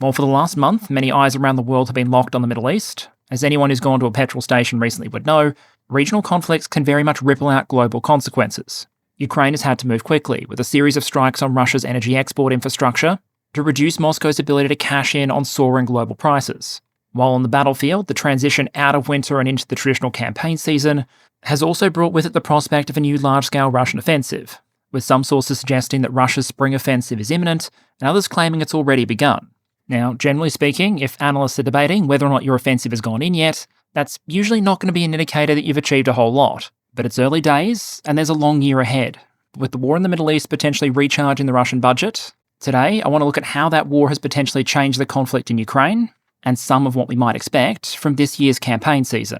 Well, for the last month, many eyes around the world have been locked on the Middle East. As anyone who's gone to a petrol station recently would know, regional conflicts can very much ripple out global consequences. Ukraine has had to move quickly, with a series of strikes on Russia's energy export infrastructure to reduce Moscow's ability to cash in on soaring global prices. While on the battlefield, the transition out of winter and into the traditional campaign season has also brought with it the prospect of a new large-scale Russian offensive, with some sources suggesting that Russia's spring offensive is imminent and others claiming it's already begun. Now, generally speaking, if analysts are debating whether or not your offensive has gone in yet, that's usually not going to be an indicator that you've achieved a whole lot. But it's early days, and there's a long year ahead. With the war in the Middle East potentially recharging the Russian budget, today I want to look at how that war has potentially changed the conflict in Ukraine, and some of what we might expect from this year's campaign season.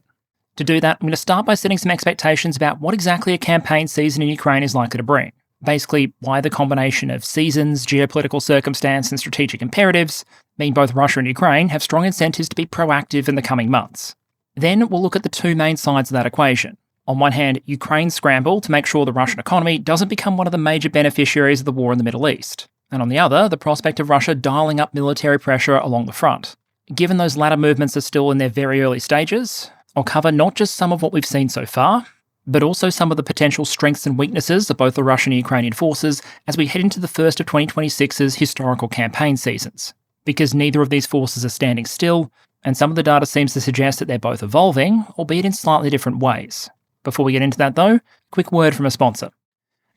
To do that, I'm going to start by setting some expectations about what exactly a campaign season in Ukraine is likely to bring. Basically, why the combination of seasons, geopolitical circumstance, and strategic imperatives mean both Russia and Ukraine have strong incentives to be proactive in the coming months. Then we'll look at the two main sides of that equation. On one hand, Ukraine's scramble to make sure the Russian economy doesn't become one of the major beneficiaries of the war in the Middle East. And on the other, the prospect of Russia dialing up military pressure along the front. Given those latter movements are still in their very early stages, I'll cover not just some of what we've seen so far, but also some of the potential strengths and weaknesses of both the Russian and Ukrainian forces as we head into the first of 2026's historical campaign seasons. Because neither of these forces are standing still, and some of the data seems to suggest that they're both evolving, albeit in slightly different ways. Before we get into that though, quick word from a sponsor.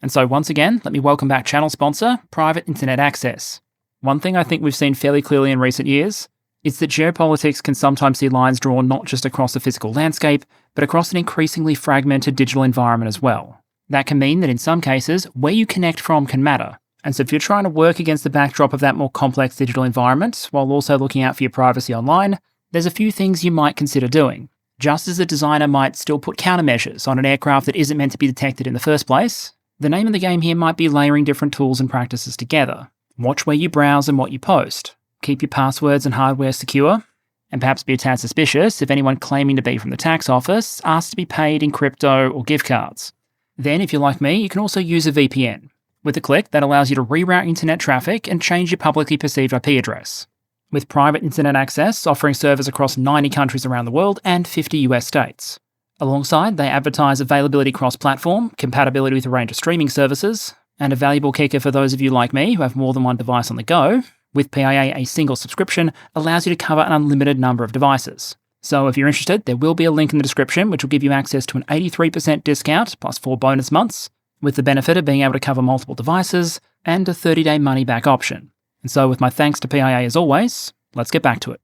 And so once again, let me welcome back channel sponsor, Private Internet Access. One thing I think we've seen fairly clearly in recent years is that geopolitics can sometimes see lines drawn not just across the physical landscape, but across an increasingly fragmented digital environment as well. That can mean that in some cases, where you connect from can matter. And so if you're trying to work against the backdrop of that more complex digital environment, while also looking out for your privacy online, there's a few things you might consider doing. Just as a designer might still put countermeasures on an aircraft that isn't meant to be detected in the first place, the name of the game here might be layering different tools and practices together. Watch where you browse and what you post. Keep your passwords and hardware secure, and perhaps be a tad suspicious if anyone claiming to be from the tax office asks to be paid in crypto or gift cards. Then, if you're like me, you can also use a VPN. With a click, that allows you to reroute internet traffic and change your publicly perceived IP address. With Private Internet Access offering servers across 90 countries around the world and 50 US states. Alongside, they advertise availability cross-platform, compatibility with a range of streaming services, and a valuable kicker for those of you like me who have more than one device on the go. With PIA, a single subscription allows you to cover an unlimited number of devices. So if you're interested, there will be a link in the description which will give you access to an 83% discount plus 4 bonus months, with the benefit of being able to cover multiple devices and a 30-day money-back option. And so with my thanks to PIA as always, let's get back to it.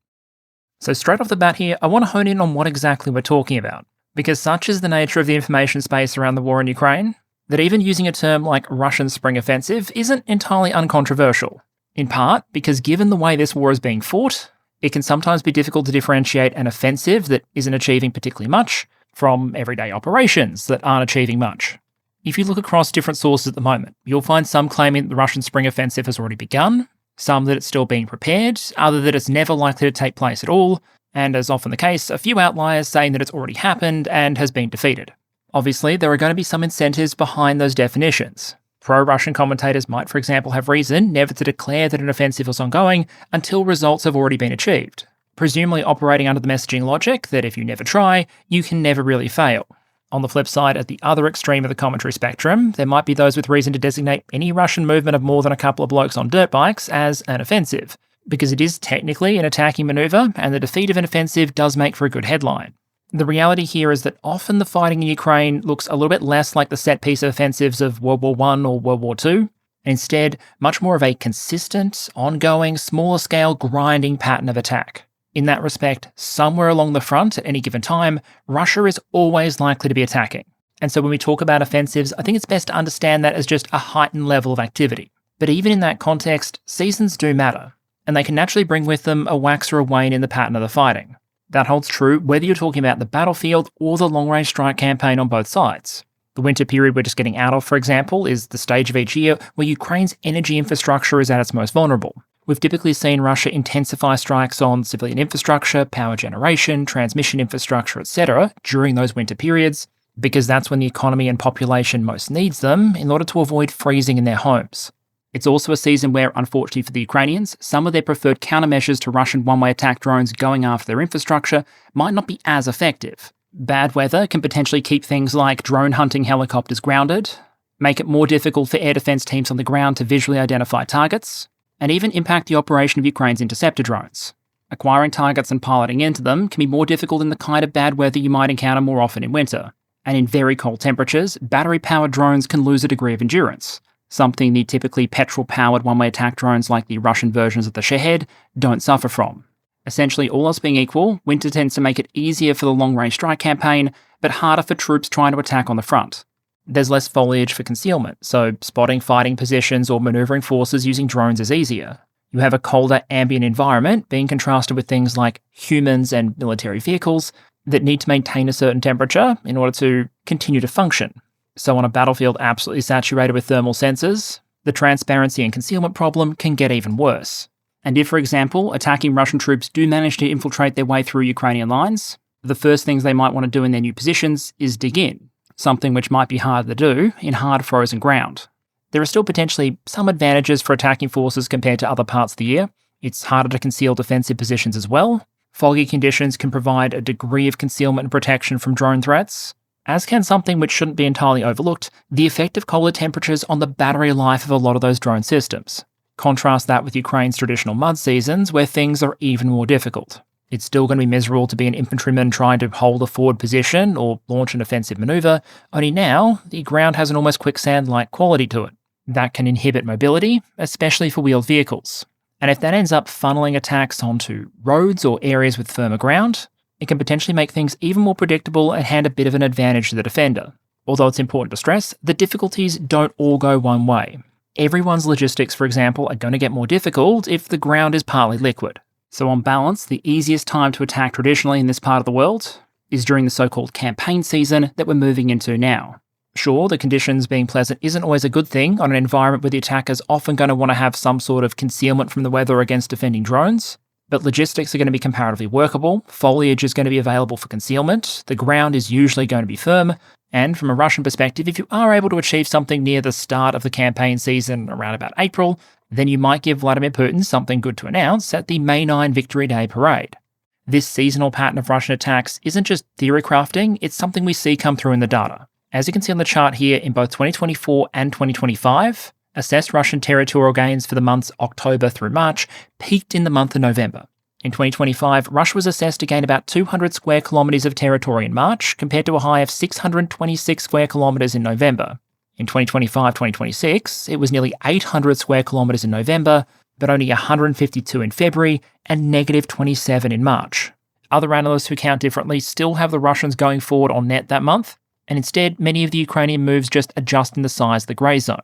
So straight off the bat here, I want to hone in on what exactly we're talking about, because such is the nature of the information space around the war in Ukraine, that even using a term like Russian Spring Offensive isn't entirely uncontroversial. In part because given the way this war is being fought, it can sometimes be difficult to differentiate an offensive that isn't achieving particularly much from everyday operations that aren't achieving much. If you look across different sources at the moment, you'll find some claiming that the Russian Spring Offensive has already begun, some that it's still being prepared, other that it's never likely to take place at all, and as often the case, a few outliers saying that it's already happened and has been defeated. Obviously, there are going to be some incentives behind those definitions. Pro-Russian commentators might, for example, have reason never to declare that an offensive is ongoing until results have already been achieved, presumably operating under the messaging logic that if you never try, you can never really fail. On the flip side, at the other extreme of the commentary spectrum, there might be those with reason to designate any Russian movement of more than a couple of blokes on dirt bikes as an offensive, because it is technically an attacking maneuver, and the defeat of an offensive does make for a good headline. The reality here is that often the fighting in Ukraine looks a little bit less like the set-piece offensives of World War I or World War II, and instead much more of a consistent, ongoing, smaller-scale grinding pattern of attack. In that respect, somewhere along the front at any given time, Russia is always likely to be attacking. And so when we talk about offensives, I think it's best to understand that as just a heightened level of activity. But even in that context, seasons do matter, and they can naturally bring with them a wax or a wane in the pattern of the fighting. That holds true whether you're talking about the battlefield or the long-range strike campaign on both sides. The winter period we're just getting out of, for example, is the stage of each year where Ukraine's energy infrastructure is at its most vulnerable. We've typically seen Russia intensify strikes on civilian infrastructure, power generation, transmission infrastructure, etc. during those winter periods, because that's when the economy and population most needs them in order to avoid freezing in their homes. It's also a season where, unfortunately for the Ukrainians, some of their preferred countermeasures to Russian one-way attack drones going after their infrastructure might not be as effective. Bad weather can potentially keep things like drone hunting helicopters grounded, make it more difficult for air defense teams on the ground to visually identify targets, and even impact the operation of Ukraine's interceptor drones. Acquiring targets and piloting into them can be more difficult in the kind of bad weather you might encounter more often in winter. And in very cold temperatures, battery-powered drones can lose a degree of endurance, something the typically petrol-powered one-way attack drones like the Russian versions of the Shahed don't suffer from. Essentially, all else being equal, winter tends to make it easier for the long-range strike campaign, but harder for troops trying to attack on the front. There's less foliage for concealment, so spotting fighting positions or manoeuvring forces using drones is easier. You have a colder ambient environment being contrasted with things like humans and military vehicles that need to maintain a certain temperature in order to continue to function. So on a battlefield absolutely saturated with thermal sensors, the transparency and concealment problem can get even worse. And if, for example, attacking Russian troops do manage to infiltrate their way through Ukrainian lines, the first things they might want to do in their new positions is dig in, something which might be harder to do in hard frozen ground. There are still potentially some advantages for attacking forces compared to other parts of the year. It's harder to conceal defensive positions as well. Foggy conditions can provide a degree of concealment and protection from drone threats, as can something which shouldn't be entirely overlooked, the effect of colder temperatures on the battery life of a lot of those drone systems. Contrast that with Ukraine's traditional mud seasons, where things are even more difficult. It's still going to be miserable to be an infantryman trying to hold a forward position or launch an offensive maneuver, only now the ground has an almost quicksand-like quality to it. That can inhibit mobility, especially for wheeled vehicles. And if that ends up funneling attacks onto roads or areas with firmer ground, it can potentially make things even more predictable and hand a bit of an advantage to the defender. Although it's important to stress, the difficulties don't all go one way. Everyone's logistics, for example, are going to get more difficult if the ground is partly liquid. So on balance, the easiest time to attack traditionally in this part of the world is during the so-called campaign season that we're moving into now. Sure, the conditions being pleasant isn't always a good thing on an environment where the attacker's often going to want to have some sort of concealment from the weather against defending drones, but logistics are going to be comparatively workable, foliage is going to be available for concealment, the ground is usually going to be firm, and from a Russian perspective, if you are able to achieve something near the start of the campaign season around about April, then you might give Vladimir Putin something good to announce at the May 9 Victory Day parade. This seasonal pattern of Russian attacks isn't just theory crafting, it's something we see come through in the data. As you can see on the chart here, in both 2024 and 2025, assessed Russian territorial gains for the months October through March peaked in the month of November. In 2025, Russia was assessed to gain about 200 square kilometres of territory in March, compared to a high of 626 square kilometres in November. In 2025-2026, it was nearly 800 square kilometres in November, but only 152 in February and negative 27 in March. Other analysts who count differently still have the Russians going forward on net that month, and instead many of the Ukrainian moves just adjusting the size of the grey zone.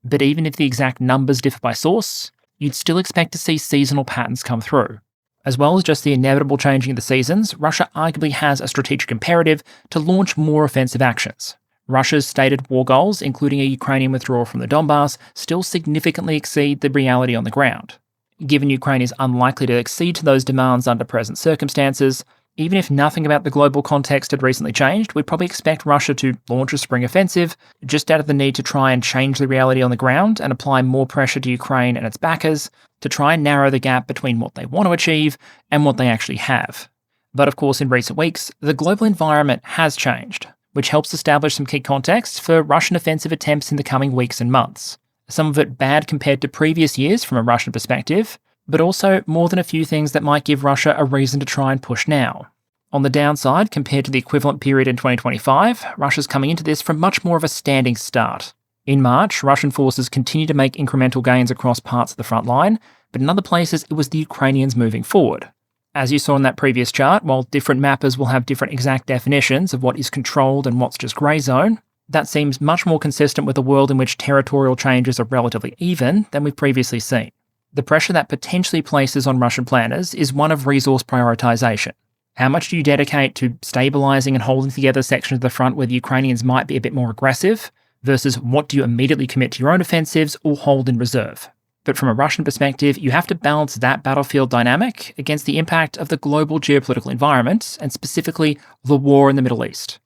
But even if the exact numbers differ by source, you'd still expect to see seasonal patterns come through. As well as just the inevitable changing of the seasons, Russia arguably has a strategic imperative to launch more offensive actions. Russia's stated war goals, including a Ukrainian withdrawal from the Donbass, still significantly exceed the reality on the ground. Given Ukraine is unlikely to accede to those demands under present circumstances, even if nothing about the global context had recently changed, we'd probably expect Russia to launch a spring offensive, just out of the need to try and change the reality on the ground and apply more pressure to Ukraine and its backers to try and narrow the gap between what they want to achieve and what they actually have. But of course, in recent weeks, the global environment has changed, which helps establish some key context for Russian offensive attempts in the coming weeks and months. Some of it bad compared to previous years from a Russian perspective, but also more than a few things that might give Russia a reason to try and push now. On the downside, compared to the equivalent period in 2025, Russia's coming into this from much more of a standing start. In March, Russian forces continued to make incremental gains across parts of the front line, but in other places it was the Ukrainians moving forward. As you saw in that previous chart, while different mappers will have different exact definitions of what is controlled and what's just grey zone, that seems much more consistent with a world in which territorial changes are relatively even than we've previously seen. The pressure that potentially places on Russian planners is one of resource prioritization. How much do you dedicate to stabilizing and holding together sections of the front where the Ukrainians might be a bit more aggressive, versus what do you immediately commit to your own offensives or hold in reserve? But from a Russian perspective, you have to balance that battlefield dynamic against the impact of the global geopolitical environment, and specifically the war in the Middle East.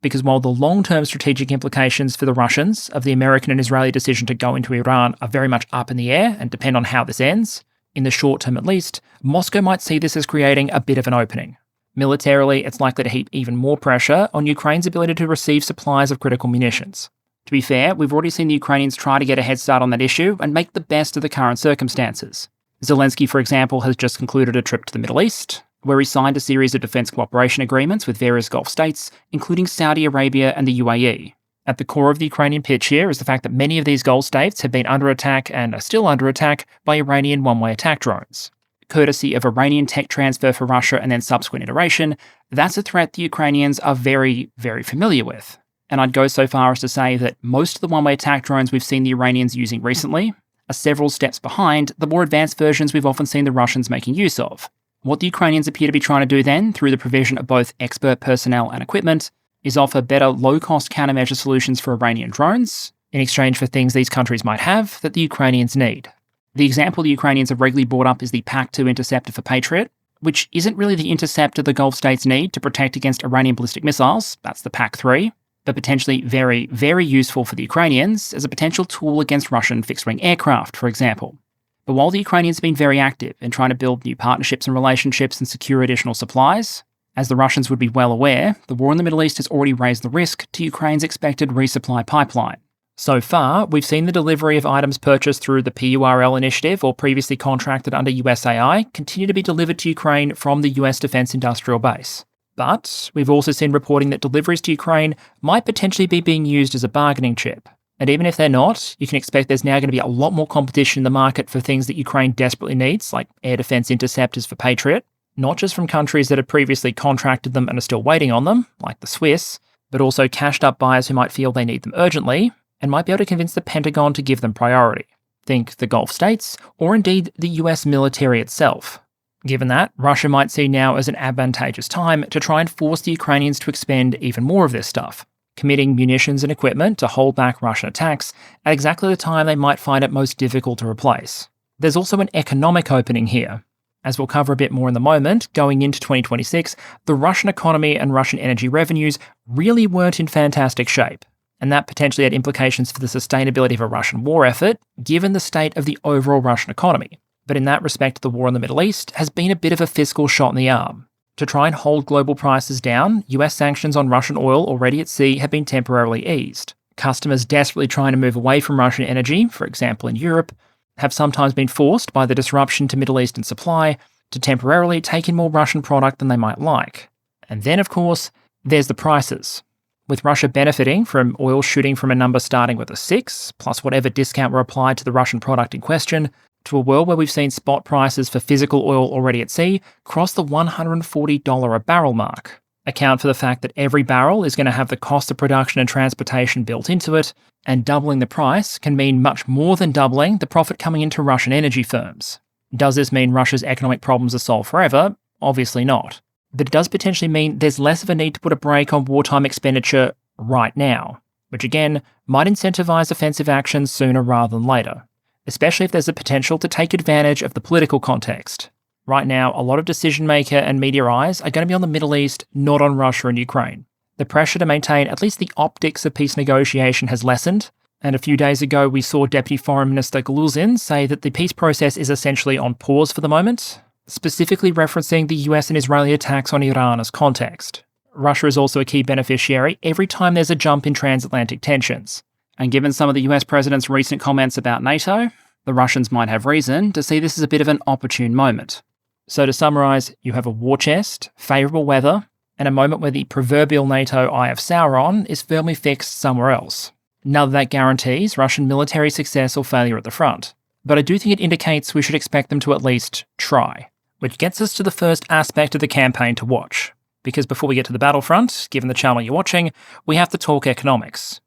because while the long-term strategic implications for the Russians of the American and Israeli decision to go into Iran are very much up in the air and depend on how this ends, in the short term at least, Moscow might see this as creating a bit of an opening. Militarily, it's likely to heap even more pressure on Ukraine's ability to receive supplies of critical munitions. To be fair, we've already seen the Ukrainians try to get a head start on that issue and make the best of the current circumstances. Zelensky, for example, has just concluded a trip to the Middle East, where he signed a series of defence cooperation agreements with various Gulf states, including Saudi Arabia and the UAE. At the core of the Ukrainian pitch here is the fact that many of these Gulf states have been under attack and are still under attack by Iranian one-way attack drones. Courtesy of Iranian tech transfer for Russia and then subsequent iteration, that's a threat the Ukrainians are very, very familiar with. And I'd go so far as to say that most of the one-way attack drones we've seen the Iranians using recently are several steps behind the more advanced versions we've often seen the Russians making use of. What the Ukrainians appear to be trying to do then, through the provision of both expert personnel and equipment, is offer better low-cost countermeasure solutions for Iranian drones, in exchange for things these countries might have that the Ukrainians need. The example the Ukrainians have regularly brought up is the PAC-2 interceptor for Patriot, which isn't really the interceptor the Gulf states need to protect against Iranian ballistic missiles, that's the PAC-3, but potentially very, very useful for the Ukrainians as a potential tool against Russian fixed-wing aircraft, for example. But while the Ukrainians have been very active in trying to build new partnerships and relationships and secure additional supplies, as the Russians would be well aware, the war in the Middle East has already raised the risk to Ukraine's expected resupply pipeline. So far, we've seen the delivery of items purchased through the PURL initiative or previously contracted under USAI continue to be delivered to Ukraine from the US Defence Industrial Base. But we've also seen reporting that deliveries to Ukraine might potentially be being used as a bargaining chip. And even if they're not, you can expect there's now going to be a lot more competition in the market for things that Ukraine desperately needs, like air defence interceptors for Patriot, not just from countries that had previously contracted them and are still waiting on them, like the Swiss, but also cashed up buyers who might feel they need them urgently, and might be able to convince the Pentagon to give them priority. Think the Gulf states, or indeed the US military itself. Given that, Russia might see now as an advantageous time to try and force the Ukrainians to expend even more of this stuff, committing munitions and equipment to hold back Russian attacks at exactly the time they might find it most difficult to replace. There's also an economic opening here. As we'll cover a bit more in the moment, going into 2026, the Russian economy and Russian energy revenues really weren't in fantastic shape. And that potentially had implications for the sustainability of a Russian war effort, given the state of the overall Russian economy. But in that respect, the war in the Middle East has been a bit of a fiscal shot in the arm. To try and hold global prices down, US sanctions on Russian oil already at sea have been temporarily eased. Customers desperately trying to move away from Russian energy, for example in Europe, have sometimes been forced by the disruption to Middle Eastern supply to temporarily take in more Russian product than they might like. And then, of course, there's the prices. With Russia benefiting from oil shooting from a number starting with a 6, plus whatever discount were applied to the Russian product in question, to a world where we've seen spot prices for physical oil already at sea cross the $140 a barrel mark. Account for the fact that every barrel is going to have the cost of production and transportation built into it, and doubling the price can mean much more than doubling the profit coming into Russian energy firms. Does this mean Russia's economic problems are solved forever? Obviously not. But it does potentially mean there's less of a need to put a brake on wartime expenditure right now, which again might incentivize offensive actions sooner rather than later, especially if there's a potential to take advantage of the political context. Right now, a lot of decision-maker and media eyes are going to be on the Middle East, not on Russia and Ukraine. The pressure to maintain at least the optics of peace negotiation has lessened, and a few days ago we saw Deputy Foreign Minister Galuzin say that the peace process is essentially on pause for the moment, specifically referencing the US and Israeli attacks on Iran as context. Russia is also a key beneficiary every time there's a jump in transatlantic tensions. And given some of the US president's recent comments about NATO, the Russians might have reason to see this as a bit of an opportune moment. So to summarise, you have a war chest, favourable weather, and a moment where the proverbial NATO Eye of Sauron is firmly fixed somewhere else. None of that guarantees Russian military success or failure at the front, but I do think it indicates we should expect them to at least try. Which gets us to the first aspect of the campaign to watch. Because before we get to the battlefront, given the channel you're watching, we have to talk economics.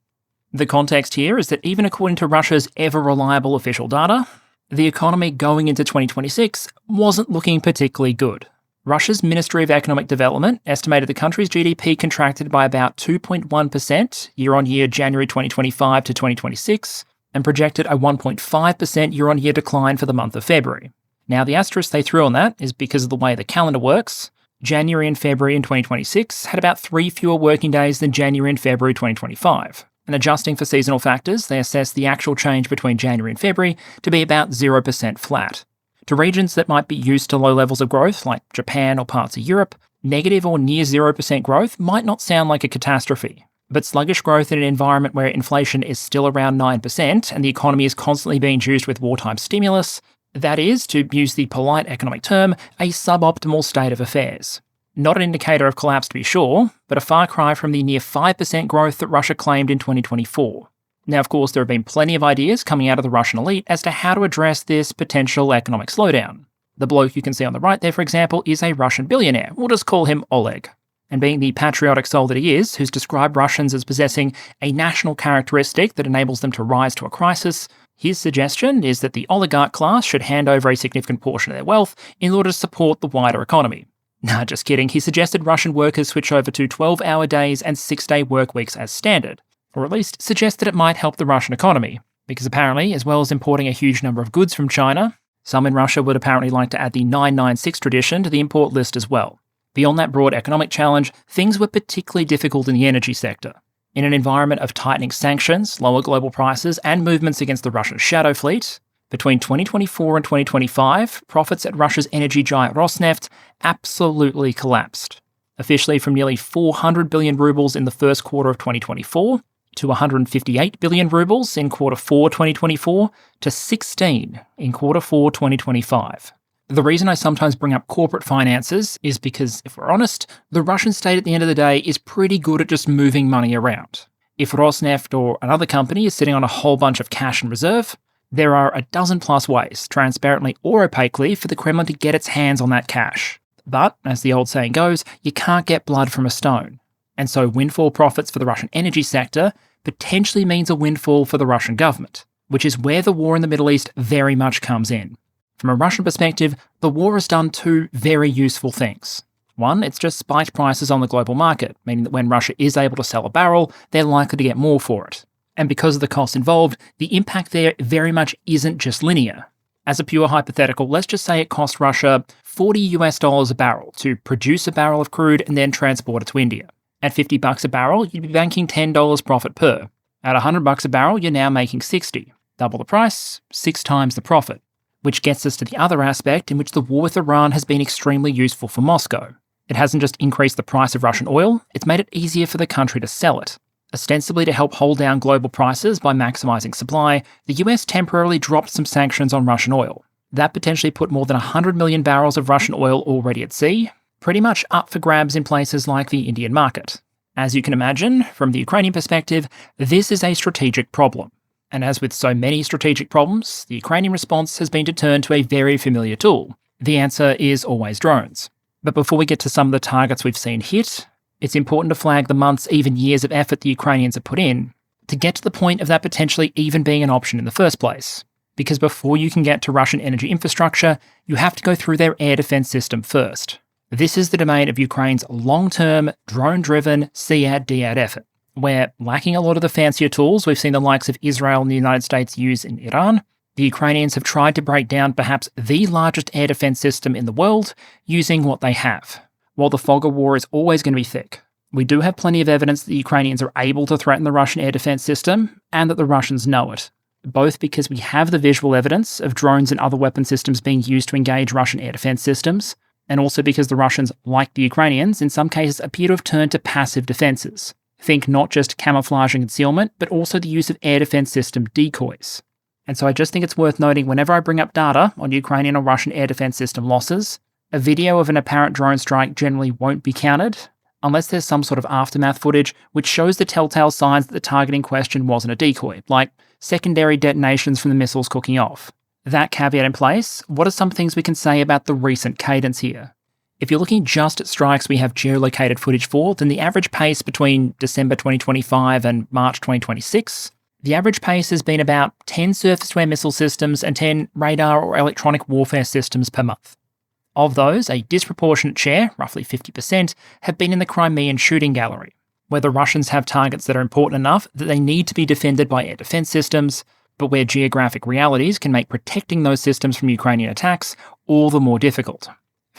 The context here is that even according to Russia's ever-reliable official data, the economy going into 2026 wasn't looking particularly good. Russia's Ministry of Economic Development estimated the country's GDP contracted by about 2.1% year-on-year January 2025 to 2026, and projected a 1.5% year-on-year decline for the month of February. Now, the asterisk they threw on that is because of the way the calendar works. January and February in 2026 had about 3 fewer working days than January and February 2025. And adjusting for seasonal factors, they assess the actual change between January and February to be about 0% flat. To regions that might be used to low levels of growth, like Japan or parts of Europe, negative or near 0% growth might not sound like a catastrophe. But sluggish growth in an environment where inflation is still around 9% and the economy is constantly being juiced with wartime stimulus, that is, to use the polite economic term, a suboptimal state of affairs. Not an indicator of collapse to be sure, but a far cry from the near 5% growth that Russia claimed in 2024. Now, of course, there have been plenty of ideas coming out of the Russian elite as to how to address this potential economic slowdown. The bloke you can see on the right there, for example, is a Russian billionaire. We'll just call him Oleg. And being the patriotic soul that he is, who's described Russians as possessing a national characteristic that enables them to rise to a crisis, his suggestion is that the oligarch class should hand over a significant portion of their wealth in order to support the wider economy. Nah, just kidding. He suggested Russian workers switch over to 12-hour days and 6-day work weeks as standard, or at least suggested it might help the Russian economy, because apparently, as well as importing a huge number of goods from China, some in Russia would apparently like to add the 996 tradition to the import list as well. Beyond that broad economic challenge, things were particularly difficult in the energy sector. In an environment of tightening sanctions, lower global prices, and movements against the Russian shadow fleet, between 2024 and 2025, profits at Russia's energy giant Rosneft absolutely collapsed. Officially from nearly 400 billion rubles in the first quarter of 2024 to 158 billion rubles in quarter 4 2024 to 16 in quarter 4 2025. The reason I sometimes bring up corporate finances is because, if we're honest, the Russian state at the end of the day is pretty good at just moving money around. If Rosneft or another company is sitting on a whole bunch of cash in reserve, there are a dozen plus ways, transparently or opaquely, for the Kremlin to get its hands on that cash. But, as the old saying goes, you can't get blood from a stone. And so windfall profits for the Russian energy sector potentially means a windfall for the Russian government, which is where the war in the Middle East very much comes in. From a Russian perspective, the war has done two very useful things. One, it's just spiked prices on the global market, meaning that when Russia is able to sell a barrel, they're likely to get more for it. And because of the cost involved, the impact there very much isn't just linear. As a pure hypothetical, let's just say it cost Russia $40 a barrel to produce a barrel of crude and then transport it to India. At $50 a barrel, you'd be banking $10 profit per. At $100 a barrel, you're now making $60. Double the price, 6 times the profit. Which gets us to the other aspect in which the war with Iran has been extremely useful for Moscow. It hasn't just increased the price of Russian oil, it's made it easier for the country to sell it. Ostensibly to help hold down global prices by maximising supply, the US temporarily dropped some sanctions on Russian oil. That potentially put more than 100 million barrels of Russian oil already at sea, pretty much up for grabs in places like the Indian market. As you can imagine, from the Ukrainian perspective, this is a strategic problem. And as with so many strategic problems, the Ukrainian response has been to turn to a very familiar tool. The answer is always drones. But before we get to some of the targets we've seen hit, it's important to flag the months, even years of effort the Ukrainians have put in to get to the point of that potentially even being an option in the first place. Because before you can get to Russian energy infrastructure, you have to go through their air defense system first. This is the domain of Ukraine's long-term, drone-driven CAD-DAD effort, where, lacking a lot of the fancier tools we've seen the likes of Israel and the United States use in Iran, the Ukrainians have tried to break down perhaps the largest air defense system in the world using what they have. While the fog of war is always going to be thick, we do have plenty of evidence that the Ukrainians are able to threaten the Russian air defense system, and that the Russians know it. Both because we have the visual evidence of drones and other weapon systems being used to engage Russian air defense systems, and also because the Russians, like the Ukrainians, in some cases appear to have turned to passive defences. Think not just camouflage and concealment, but also the use of air defense system decoys. And so I just think it's worth noting whenever I bring up data on Ukrainian or Russian air defense system losses, a video of an apparent drone strike generally won't be counted, unless there's some sort of aftermath footage which shows the telltale signs that the target in question wasn't a decoy, like secondary detonations from the missiles cooking off. That caveat in place, what are some things we can say about the recent cadence here? If you're looking just at strikes we have geolocated footage for, then the average pace between December 2025 and March 2026, the average pace has been about 10 surface-to-air missile systems and 10 radar or electronic warfare systems per month. Of those, a disproportionate share, roughly 50%, have been in the Crimean shooting gallery, where the Russians have targets that are important enough that they need to be defended by air defense systems, but where geographic realities can make protecting those systems from Ukrainian attacks all the more difficult.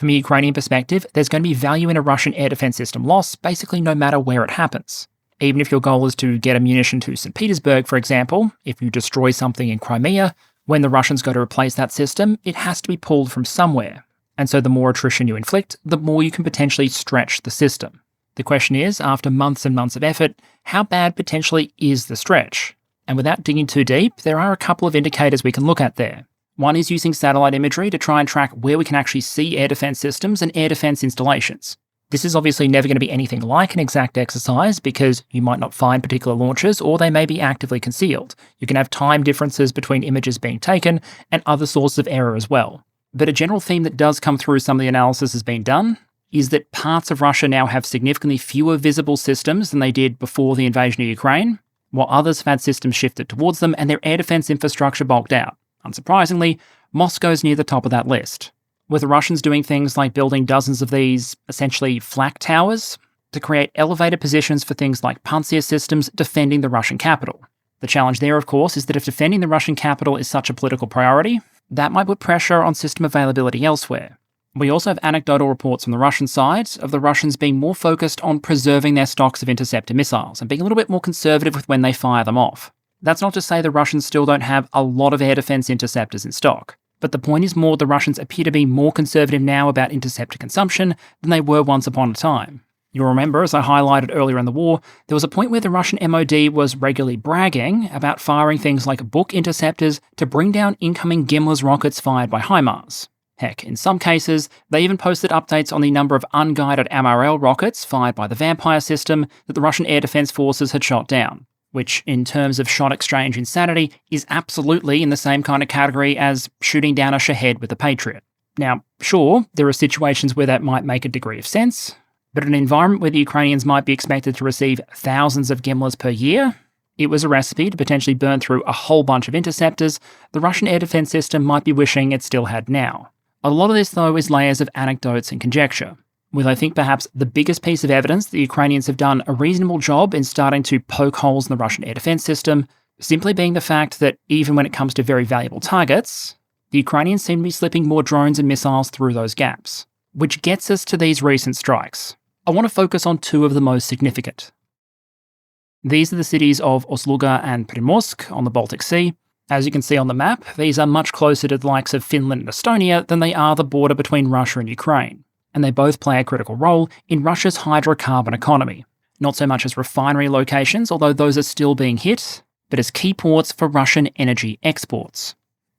From a Ukrainian perspective, there's going to be value in a Russian air defense system loss, basically no matter where it happens. Even if your goal is to get ammunition to St. Petersburg, for example, if you destroy something in Crimea, when the Russians go to replace that system, it has to be pulled from somewhere. And so the more attrition you inflict, the more you can potentially stretch the system. The question is, after months and months of effort, how bad potentially is the stretch? And without digging too deep, there are a couple of indicators we can look at there. One is using satellite imagery to try and track where we can actually see air defense systems and air defense installations. This is obviously never going to be anything like an exact exercise because you might not find particular launches or they may be actively concealed. You can have time differences between images being taken and other sources of error as well. But a general theme that does come through some of the analysis has been done is that parts of Russia now have significantly fewer visible systems than they did before the invasion of Ukraine, while others have had systems shifted towards them and their air defense infrastructure bulked out. Unsurprisingly, Moscow's near the top of that list, with the Russians doing things like building dozens of these, essentially flak towers, to create elevated positions for things like pantsir systems defending the Russian capital. The challenge there, of course, is that if defending the Russian capital is such a political priority, that might put pressure on system availability elsewhere. We also have anecdotal reports from the Russian side of the Russians being more focused on preserving their stocks of interceptor missiles and being a little bit more conservative with when they fire them off. That's not to say the Russians still don't have a lot of air defense interceptors in stock, but the point is more the Russians appear to be more conservative now about interceptor consumption than they were once upon a time. You'll remember, as I highlighted earlier in the war, there was a point where the Russian MOD was regularly bragging about firing things like Buk interceptors to bring down incoming Gimlis rockets fired by HIMARS. Heck, in some cases, they even posted updates on the number of unguided MRL rockets fired by the Vampire system that the Russian Air Defense Forces had shot down, which, in terms of shot exchange insanity, is absolutely in the same kind of category as shooting down a Shahed with a Patriot. Now, sure, there are situations where that might make a degree of sense, but in an environment where the Ukrainians might be expected to receive thousands of Gimlis per year, it was a recipe to potentially burn through a whole bunch of interceptors the Russian air defense system might be wishing it still had now. A lot of this, though, is layers of anecdotes and conjecture, with I think perhaps the biggest piece of evidence the Ukrainians have done a reasonable job in starting to poke holes in the Russian air defense system, simply being the fact that even when it comes to very valuable targets, the Ukrainians seem to be slipping more drones and missiles through those gaps. Which gets us to these recent strikes. I want to focus on two of the most significant. These are the cities of Osluga and Primorsk on the Baltic Sea. As you can see on the map, these are much closer to the likes of Finland and Estonia than they are the border between Russia and Ukraine, and they both play a critical role in Russia's hydrocarbon economy. Not so much as refinery locations, although those are still being hit, but as key ports for Russian energy exports.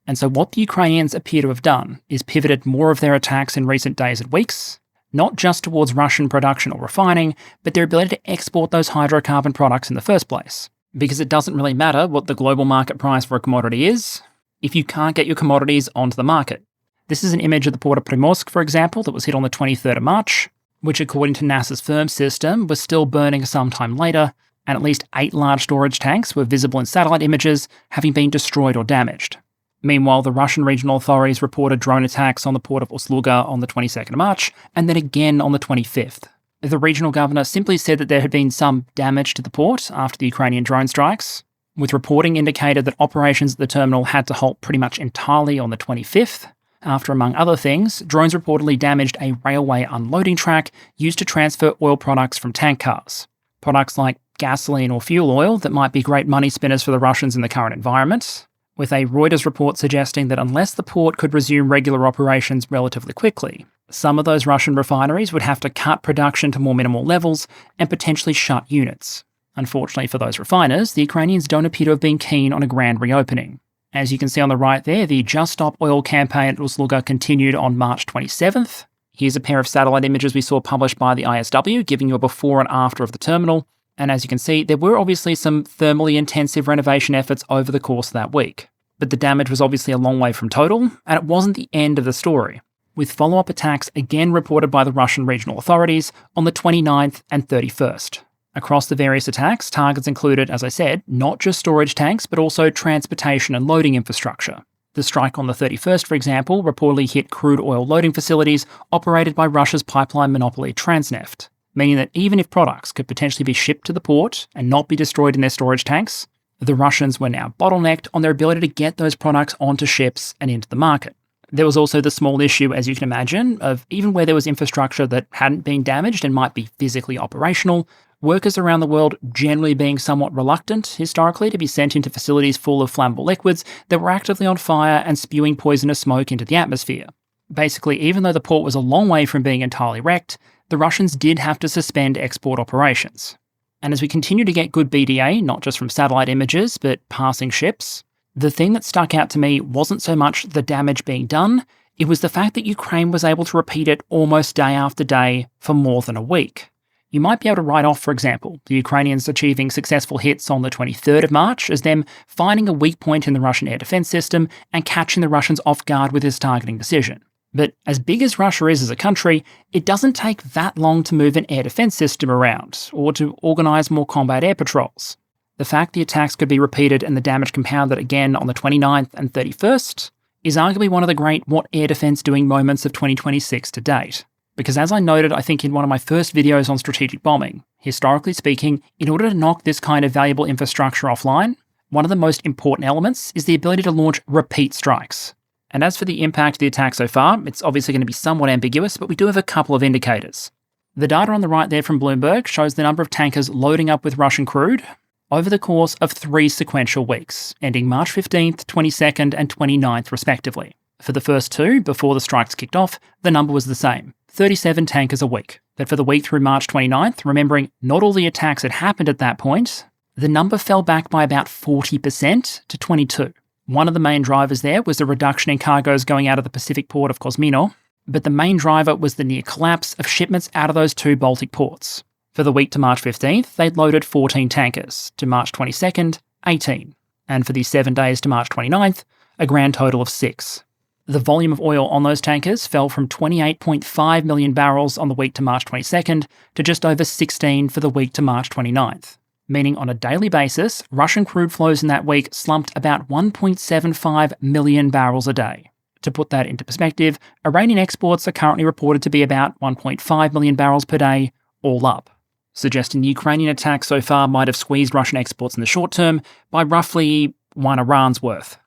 And so what the Ukrainians appear to have done is pivoted more of their attacks in recent days and weeks, not just towards Russian production or refining, but their ability to export those hydrocarbon products in the first place. Because it doesn't really matter what the global market price for a commodity is if you can't get your commodities onto the market. This is an image of the port of Primorsk, for example, that was hit on the 23rd of March, which according to NASA's firm system was still burning sometime later, and at least 8 large storage tanks were visible in satellite images, having been destroyed or damaged. Meanwhile, the Russian regional authorities reported drone attacks on the port of Osluga on the 22nd of March, and then again on the 25th. The regional governor simply said that there had been some damage to the port after the Ukrainian drone strikes, with reporting indicated that operations at the terminal had to halt pretty much entirely on the 25th, after, among other things, drones reportedly damaged a railway unloading track used to transfer oil products from tank cars. Products like gasoline or fuel oil that might be great money spinners for the Russians in the current environment, with a Reuters report suggesting that unless the port could resume regular operations relatively quickly, some of those Russian refineries would have to cut production to more minimal levels and potentially shut units. Unfortunately for those refiners, the Ukrainians don't appear to have been keen on a grand reopening. As you can see on the right there, the Just Stop Oil campaign at Osluga continued on March 27th. Here's a pair of satellite images we saw published by the ISW, giving you a before and after of the terminal. And as you can see, there were obviously some thermally intensive renovation efforts over the course of that week. But the damage was obviously a long way from total, and it wasn't the end of the story, with follow-up attacks again reported by the Russian regional authorities on the 29th and 31st. Across the various attacks, targets included, as I said, not just storage tanks, but also transportation and loading infrastructure. The strike on the 31st, for example, reportedly hit crude oil loading facilities operated by Russia's pipeline monopoly Transneft, meaning that even if products could potentially be shipped to the port and not be destroyed in their storage tanks, the Russians were now bottlenecked on their ability to get those products onto ships and into the market. There was also the small issue, as you can imagine, of even where there was infrastructure that hadn't been damaged and might be physically operational, workers around the world generally being somewhat reluctant, historically, to be sent into facilities full of flammable liquids that were actively on fire and spewing poisonous smoke into the atmosphere. Basically, even though the port was a long way from being entirely wrecked, the Russians did have to suspend export operations. And as we continue to get good BDA, not just from satellite images, but passing ships, the thing that stuck out to me wasn't so much the damage being done, it was the fact that Ukraine was able to repeat it almost day after day for more than a week. You might be able to write off, for example, the Ukrainians achieving successful hits on the 23rd of March as them finding a weak point in the Russian air defense system and catching the Russians off guard with this targeting decision. But as big as Russia is as a country, it doesn't take that long to move an air defense system around or to organise more combat air patrols. The fact the attacks could be repeated and the damage compounded again on the 29th and 31st is arguably one of the great what air defense doing moments of 2026 to date. Because as I noted, I think in one of my first videos on strategic bombing, historically speaking, in order to knock this kind of valuable infrastructure offline, one of the most important elements is the ability to launch repeat strikes. And as for the impact of the attack so far, it's obviously going to be somewhat ambiguous, but we do have a couple of indicators. The data on the right there from Bloomberg shows the number of tankers loading up with Russian crude over the course of 3 sequential weeks, ending March 15th, 22nd and 29th respectively. For the first 2, before the strikes kicked off, the number was the same, 37 tankers a week. But for the week through March 29th, remembering not all the attacks had happened at that point, the number fell back by about 40% to 22. One of the main drivers there was the reduction in cargoes going out of the Pacific port of Kozmino, but the main driver was the near collapse of shipments out of those 2 Baltic ports. For the week to March 15th, they'd loaded 14 tankers, to March 22nd, 18, and for the 7 days to March 29th, a grand total of 6. The volume of oil on those tankers fell from 28.5 million barrels on the week to March 22nd to just over 16 for the week to March 29th. Meaning on a daily basis, Russian crude flows in that week slumped about 1.75 million barrels a day. To put that into perspective, Iranian exports are currently reported to be about 1.5 million barrels per day, all up, suggesting the Ukrainian attack so far might have squeezed Russian exports in the short term by roughly 1 Iran's worth.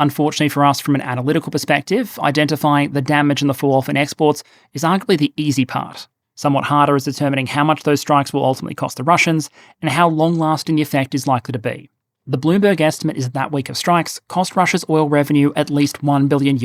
Unfortunately for us from an analytical perspective, identifying the damage and the fall-off in exports is arguably the easy part. Somewhat harder is determining how much those strikes will ultimately cost the Russians and how long-lasting the effect is likely to be. The Bloomberg estimate is that week of strikes cost Russia's oil revenue at least $1 billion,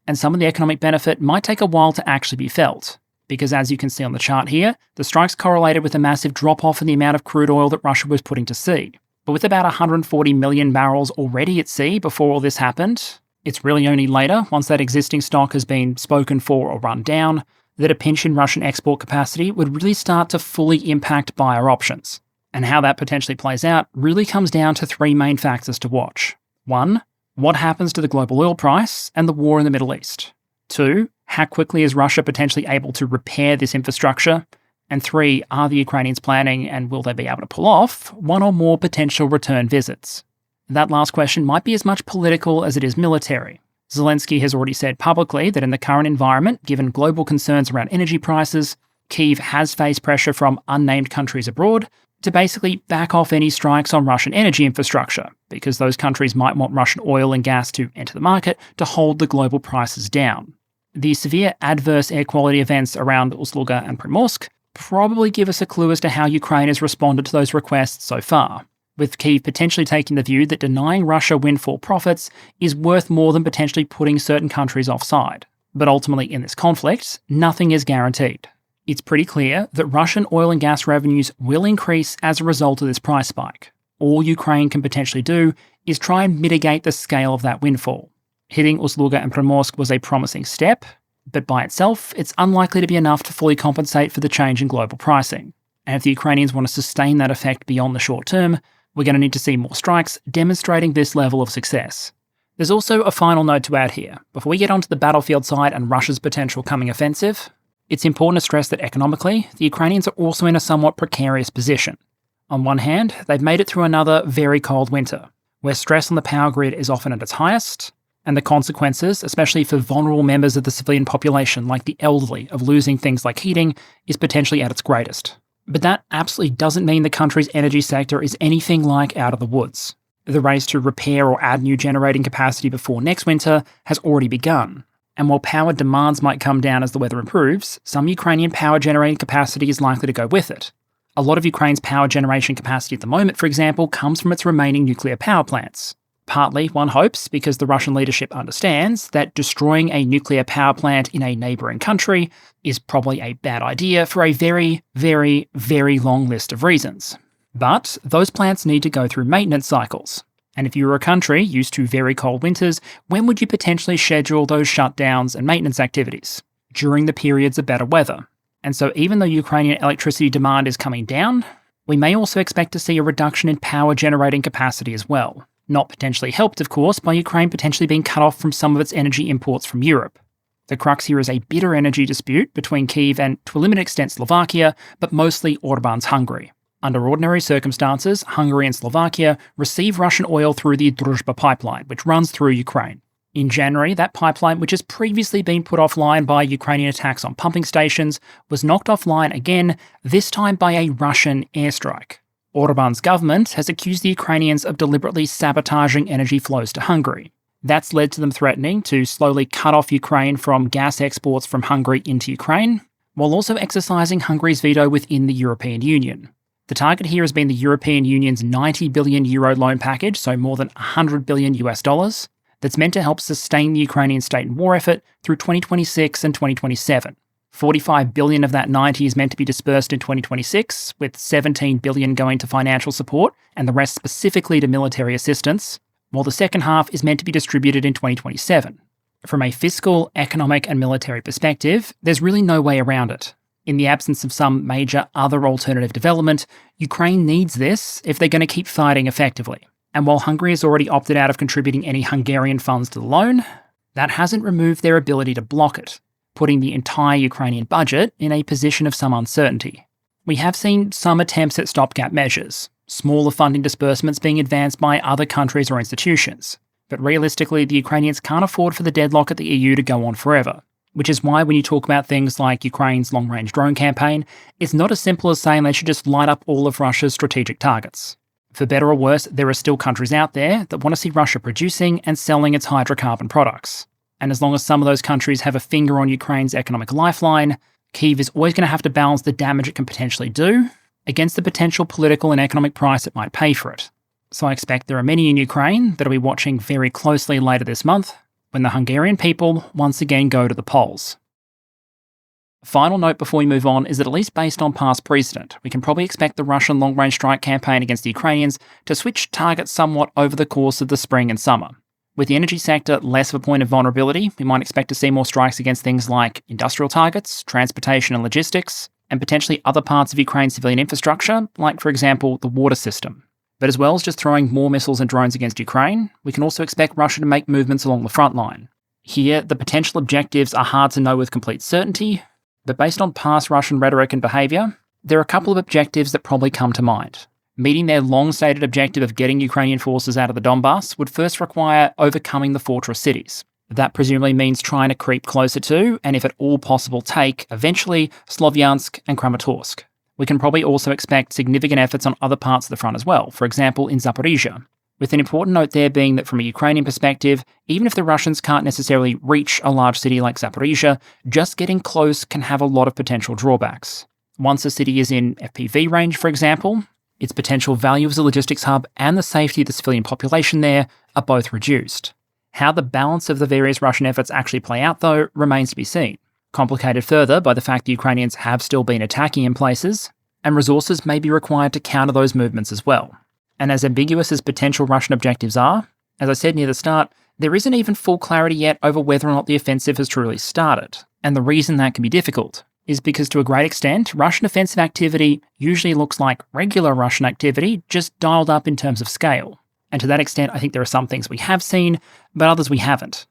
and some of the economic benefit might take a while to actually be felt, because as you can see on the chart here, the strikes correlated with a massive drop-off in the amount of crude oil that Russia was putting to sea. But with about 140 million barrels already at sea before all this happened, it's really only later, once that existing stock has been spoken for or run down, that a pinch in Russian export capacity would really start to fully impact buyer options. And how that potentially plays out really comes down to 3 main factors to watch. 1, what happens to the global oil price and the war in the Middle East? 2, how quickly is Russia potentially able to repair this infrastructure? And 3, are the Ukrainians planning, and will they be able to pull off, 1 or more potential return visits? That last question might be as much political as it is military. Zelensky has already said publicly that in the current environment, given global concerns around energy prices, Kyiv has faced pressure from unnamed countries abroad to basically back off any strikes on Russian energy infrastructure, because those countries might want Russian oil and gas to enter the market to hold the global prices down. The severe adverse air quality events around Ust-Luga and Primorsk probably give us a clue as to how Ukraine has responded to those requests so far, with Kyiv potentially taking the view that denying Russia windfall profits is worth more than potentially putting certain countries offside. But ultimately in this conflict, nothing is guaranteed. It's pretty clear that Russian oil and gas revenues will increase as a result of this price spike. All Ukraine can potentially do is try and mitigate the scale of that windfall. Hitting Ust-Luga and Primorsk was a promising step, but by itself, it's unlikely to be enough to fully compensate for the change in global pricing. And if the Ukrainians want to sustain that effect beyond the short term, we're going to need to see more strikes demonstrating this level of success. There's also a final note to add here. Before we get onto the battlefield side and Russia's potential coming offensive, it's important to stress that economically, the Ukrainians are also in a somewhat precarious position. On one hand, they've made it through another very cold winter, where stress on the power grid is often at its highest, and the consequences, especially for vulnerable members of the civilian population like the elderly, of losing things like heating, is potentially at its greatest. But that absolutely doesn't mean the country's energy sector is anything like out of the woods. The race to repair or add new generating capacity before next winter has already begun. And while power demands might come down as the weather improves, some Ukrainian power generating capacity is likely to go with it. A lot of Ukraine's power generation capacity at the moment, for example, comes from its remaining nuclear power plants. Partly, one hopes, because the Russian leadership understands that destroying a nuclear power plant in a neighbouring country is probably a bad idea for a very, very, very long list of reasons. But those plants need to go through maintenance cycles. And if you were a country used to very cold winters, when would you potentially schedule those shutdowns and maintenance activities? During the periods of better weather. And so even though Ukrainian electricity demand is coming down, we may also expect to see a reduction in power generating capacity as well. Not potentially helped, of course, by Ukraine potentially being cut off from some of its energy imports from Europe. The crux here is a bitter energy dispute between Kyiv and, to a limited extent, Slovakia, but mostly Orban's Hungary. Under ordinary circumstances, Hungary and Slovakia receive Russian oil through the Druzhba pipeline, which runs through Ukraine. In January, that pipeline, which has previously been put offline by Ukrainian attacks on pumping stations, was knocked offline again, this time by a Russian airstrike. Orban's government has accused the Ukrainians of deliberately sabotaging energy flows to Hungary. That's led to them threatening to slowly cut off Ukraine from gas exports from Hungary into Ukraine, while also exercising Hungary's veto within the European Union. The target here has been the European Union's €90 billion loan package, so more than $100 billion US, that's meant to help sustain the Ukrainian state and war effort through 2026 and 2027. $45 billion of that 90 is meant to be dispersed in 2026, with $17 billion going to financial support and the rest specifically to military assistance, while the second half is meant to be distributed in 2027. From a fiscal, economic and military perspective, there's really no way around it. In the absence of some major other alternative development, Ukraine needs this if they're going to keep fighting effectively. And while Hungary has already opted out of contributing any Hungarian funds to the loan, that hasn't removed their ability to block it, putting the entire Ukrainian budget in a position of some uncertainty. We have seen some attempts at stopgap measures, smaller funding disbursements being advanced by other countries or institutions. But realistically, the Ukrainians can't afford for the deadlock at the EU to go on forever. Which is why when you talk about things like Ukraine's long-range drone campaign, it's not as simple as saying they should just light up all of Russia's strategic targets. For better or worse, there are still countries out there that want to see Russia producing and selling its hydrocarbon products. And as long as some of those countries have a finger on Ukraine's economic lifeline, Kyiv is always going to have to balance the damage it can potentially do against the potential political and economic price it might pay for it. So I expect there are many in Ukraine that will be watching very closely later this month when the Hungarian people once again go to the polls. Final note before we move on is that at least based on past precedent, we can probably expect the Russian long-range strike campaign against the Ukrainians to switch targets somewhat over the course of the spring and summer. With the energy sector less of a point of vulnerability, we might expect to see more strikes against things like industrial targets, transportation and logistics, and potentially other parts of Ukraine's civilian infrastructure, like, for example, the water system. But as well as just throwing more missiles and drones against Ukraine, we can also expect Russia to make movements along the front line. Here, the potential objectives are hard to know with complete certainty, but based on past Russian rhetoric and behaviour, there are a couple of objectives that probably come to mind. Meeting their long-stated objective of getting Ukrainian forces out of the Donbass would first require overcoming the fortress cities. That presumably means trying to creep closer to, and if at all possible take, eventually, Slovyansk and Kramatorsk. We can probably also expect significant efforts on other parts of the front as well, for example in Zaporizhia, with an important note there being that from a Ukrainian perspective, even if the Russians can't necessarily reach a large city like Zaporizhia, just getting close can have a lot of potential drawbacks. Once a city is in FPV range, for example, its potential value as a logistics hub and the safety of the civilian population there are both reduced. How the balance of the various Russian efforts actually play out, though, remains to be seen. Complicated further by the fact the Ukrainians have still been attacking in places, and resources may be required to counter those movements as well. And as ambiguous as potential Russian objectives are, as I said near the start, there isn't even full clarity yet over whether or not the offensive has truly started. And the reason that can be difficult is because to a great extent, Russian offensive activity usually looks like regular Russian activity, just dialed up in terms of scale. And to that extent, I think there are some things we have seen, but others we haven't.